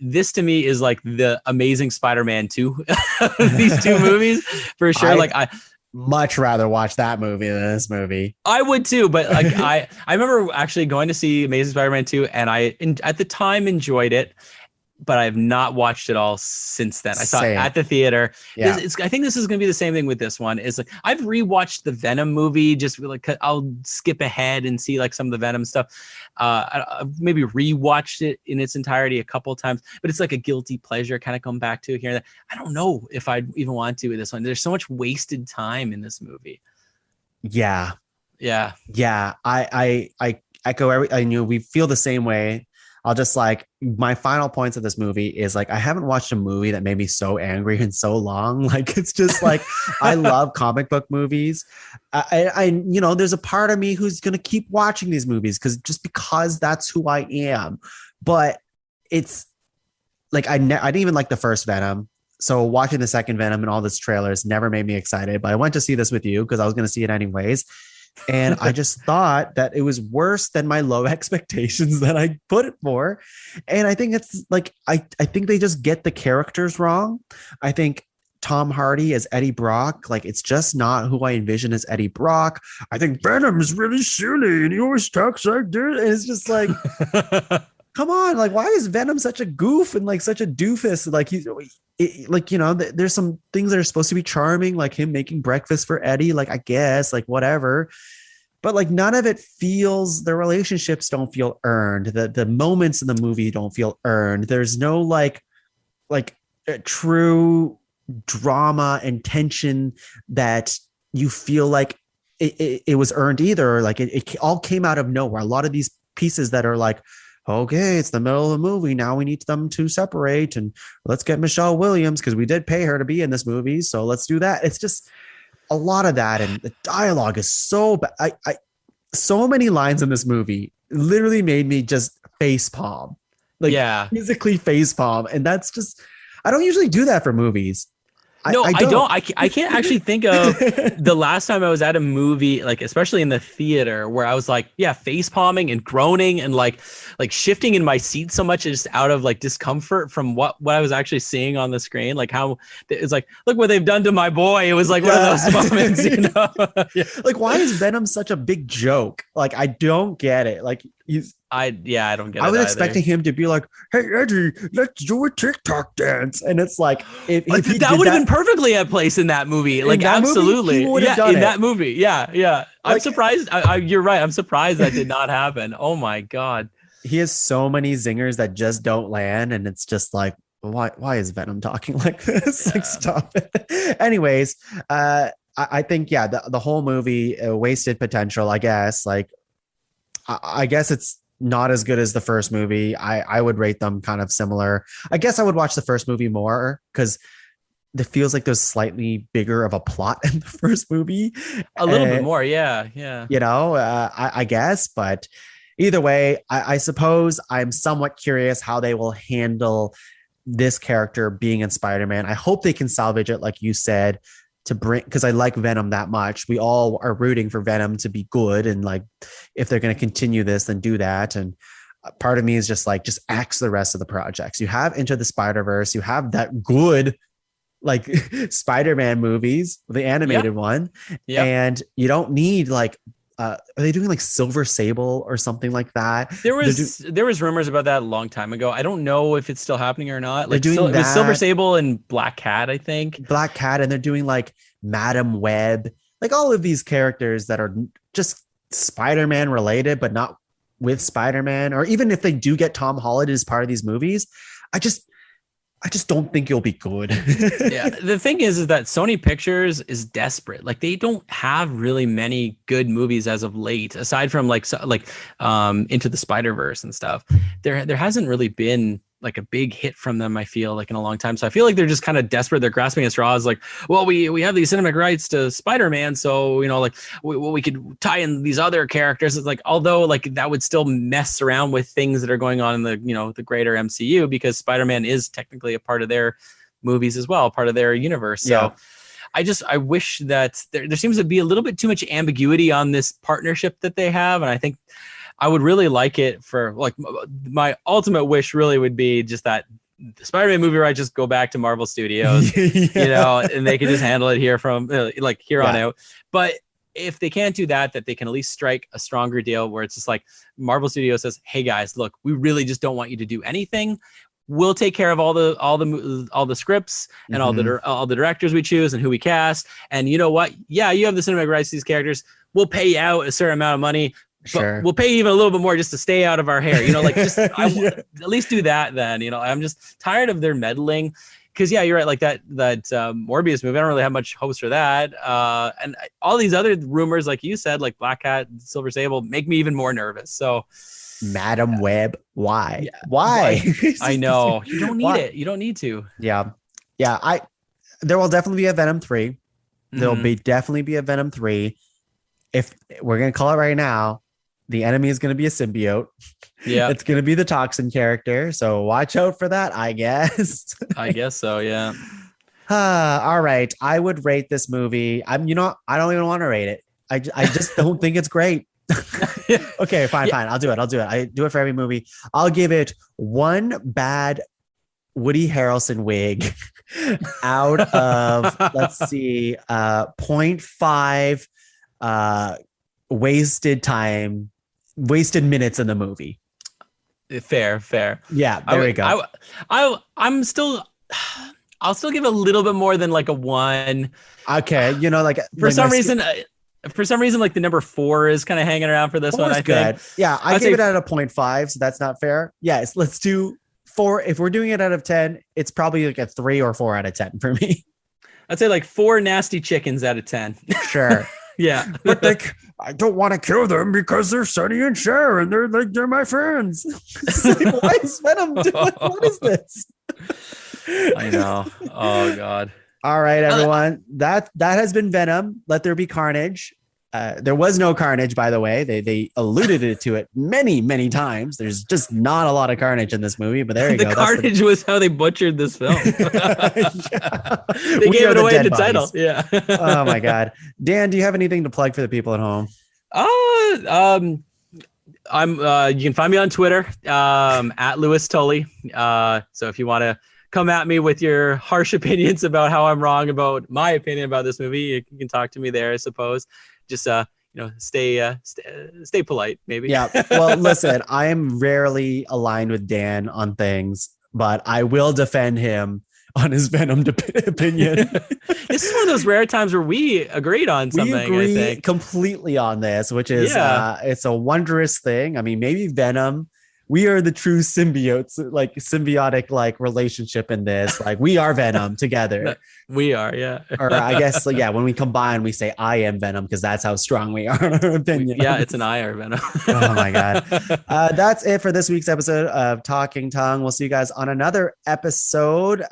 This to me is like the Amazing Spider-Man 2. These two movies for sure. I much rather watch that movie than this movie. I would too, but like I remember actually going to see Amazing Spider-Man 2, and I at the time enjoyed it, but I have not watched it all since then. I saw it at the theater. Yeah. I think this is going to be the same thing with this one. Is like I've rewatched the Venom movie, just like I'll skip ahead and see like some of the Venom stuff. I've maybe rewatched it in its entirety a couple of times, but it's like a guilty pleasure kind of come back to here and there. I don't know if I'd even want to with this one. There's so much wasted time in this movie. Yeah. Yeah. Yeah. I echo I knew we feel the same way. I'll just like my final points of this movie is like I haven't watched a movie that made me so angry in so long. Like it's just like I love comic book movies. I you know, there's a part of me who's gonna keep watching these movies because that's who I am. But it's like I didn't even like the first Venom. So watching the second Venom and all this trailers never made me excited. But I went to see this with you because I was going to see it anyways. And I just thought that it was worse than my low expectations that I put it for. And I think it's like, I think they just get the characters wrong. I think Tom Hardy as Eddie Brock, like it's just not who I envision as Eddie Brock. I think Venom is really silly and he always talks like this. And it's just like, come on, like why is Venom such a goof and like such a doofus? Like like, you know, there's some things that are supposed to be charming, like him making breakfast for Eddie, like I guess, like whatever. But like none of it feels, the relationships don't feel earned. The moments in the movie don't feel earned. There's no like true drama and tension that you feel like it was earned either. Like it all came out of nowhere. A lot of these pieces that are like, okay, it's the middle of the movie. Now we need them to separate and let's get Michelle Williams because we did pay her to be in this movie. So let's do that. It's just a lot of that. And the dialogue is so bad. So many lines in this movie literally made me just face palm, like physically face palm. And that's just, I don't usually do that for movies. No, I don't. I can't actually think of the last time I was at a movie, like especially in the theater, where I was like, face palming and groaning and like shifting in my seat so much just out of like discomfort from what I was actually seeing on the screen. Like how it's like, look what they've done to my boy. It was like one of those moments, you know? Like, why is Venom such a big joke? Like, I don't get it. Like I don't get it. I was either. expecting him to be like, "Hey Eddie, let's do a TikTok dance," and it's like, if that would have been perfectly at place in that movie. Like, absolutely, that movie, yeah. I'm surprised. You're right. I'm surprised that did not happen. Oh my god, he has so many zingers that just don't land, and it's just like, why is Venom talking like this? Like, stop it. Anyways, I think the whole movie wasted potential. I guess I guess it's not as good as the first movie. I would rate them kind of similar. I guess I would watch the first movie more because it feels like there's slightly bigger of a plot in the first movie. A little bit more. Yeah. You know, I guess, but either way, I suppose I'm somewhat curious how they will handle this character being in Spider-Man. I hope they can salvage it, like you said, to bring, because I like Venom that much. We all are rooting for Venom to be good, and like if they're going to continue this, then do that. And part of me is just like, just axe the rest of the projects. You have Into the Spider-Verse, you have that good like Spider-Man movies, the animated one, and you don't need like are they doing like Silver Sable or something like that? There was rumors about that a long time ago. I don't know if it's still happening or not. Like doing it was Silver Sable and Black Cat, I think. Black Cat, and they're doing like Madam Web, like all of these characters that are just Spider-Man related, but not with Spider-Man. Or even if they do get Tom Holland as part of these movies, I just don't think it'll be good. Yeah. The thing is that Sony Pictures is desperate. Like they don't have really many good movies as of late, aside from like Into the Spider-Verse and stuff. There hasn't really been like a big hit from them, I feel like, in a long time. So I feel like they're just kind of desperate. They're grasping at straws. Like, well, we have these cinematic rights to Spider-Man, so, you know, like we could tie in these other characters. It's like, although like that would still mess around with things that are going on in the, you know, the greater MCU, because Spider-Man is technically a part of their movies as well, part of their universe. So I wish that there seems to be a little bit too much ambiguity on this partnership that they have. And I think I would really like it for, like, my ultimate wish really would be just that the Spider-Man movie rights just go back to Marvel Studios, you know, and they can just handle it here from like here on out. But if they can't do that, that they can at least strike a stronger deal where it's just like Marvel Studios says, hey guys, look, we really just don't want you to do anything. We'll take care of all the scripts and all the directors we choose and who we cast. And you know what? Yeah, you have the cinematic rights to these characters. We'll pay you out a certain amount of money. But we'll pay you even a little bit more just to stay out of our hair, you know, like just at least do that then, you know. I'm just tired of their meddling, because you're right, like that Morbius movie, I don't really have much hopes for that, and all these other rumors, like you said, like Black Cat, Silver Sable, make me even more nervous. So Madam Web. Why? Yeah. Why? I know. You don't need Why? it. You don't need to. Yeah. There will definitely be a Venom 3. There'll Mhm. be definitely be a Venom 3. If we're going to call it right now, the enemy is going to be a symbiote. Yeah. It's going to be the toxin character. So watch out for that, I guess. I guess so. Yeah. All right. I would rate this movie. I don't even want to rate it. I just don't think it's great. Okay, fine. I'll do it. I do it for every movie. I'll give it one bad Woody Harrelson wig out of, let's see, 0.5 wasted minutes in the movie. Fair. Yeah, there we go. I'll still give a little bit more than like a 1. Okay, For some reason, like the number 4 is kind of hanging around for this one. I think. Yeah, I gave it out of 0.5, so that's not fair. Yes, let's do 4. If we're doing it out of 10, it's probably like a 3 or 4 out of 10 for me. I'd say like 4 nasty chickens out of 10. Sure. Yeah. But I don't want to kill them because they're Sonny and Cher and they're my friends. Like, why is Venom doing? What is this? I know. Oh God. All right, everyone. That has been Venom. Let There Be Carnage. There was no carnage, by the way. They alluded to it many times. There's just not a lot of carnage in this movie, but there you go. The carnage was how they butchered this film. They gave it away in the title. Yeah. Oh my God. Dan, do you have anything to plug for the people at home? You can find me on Twitter, at Louis Tully. So if you want to come at me with your harsh opinions about how I'm wrong about my opinion about this movie, you can talk to me there, I suppose. Just stay polite, maybe. Yeah. Well, listen, I am rarely aligned with Dan on things, but I will defend him on his Venom opinion. This is one of those rare times where we agreed on something. We agree I think completely on this, which is it's a wondrous thing. I mean, maybe Venom. We are the true symbiotes, like symbiotic like relationship in this. Like we are Venom together. We are, yeah. Or I guess, when we combine, we say I am Venom because that's how strong we are in our opinion. Yeah, it's an I or Venom. Oh my God. That's it for this week's episode of Talking Tongue. We'll see you guys on another episode,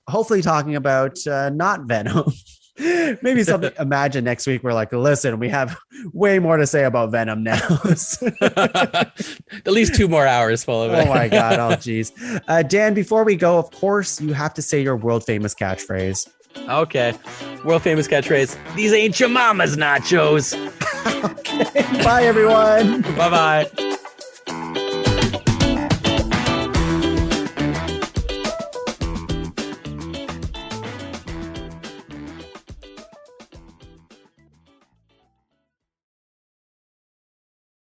hopefully talking about not Venom. Maybe something. Imagine next week we're like, listen, we have way more to say about Venom now. At least 2 more hours full of it. Oh my God. Oh geez. Dan, before we go, of course you have to say your world famous catchphrase. Okay. World famous catchphrase. These ain't your mama's nachos. Okay. Bye everyone. Bye-bye.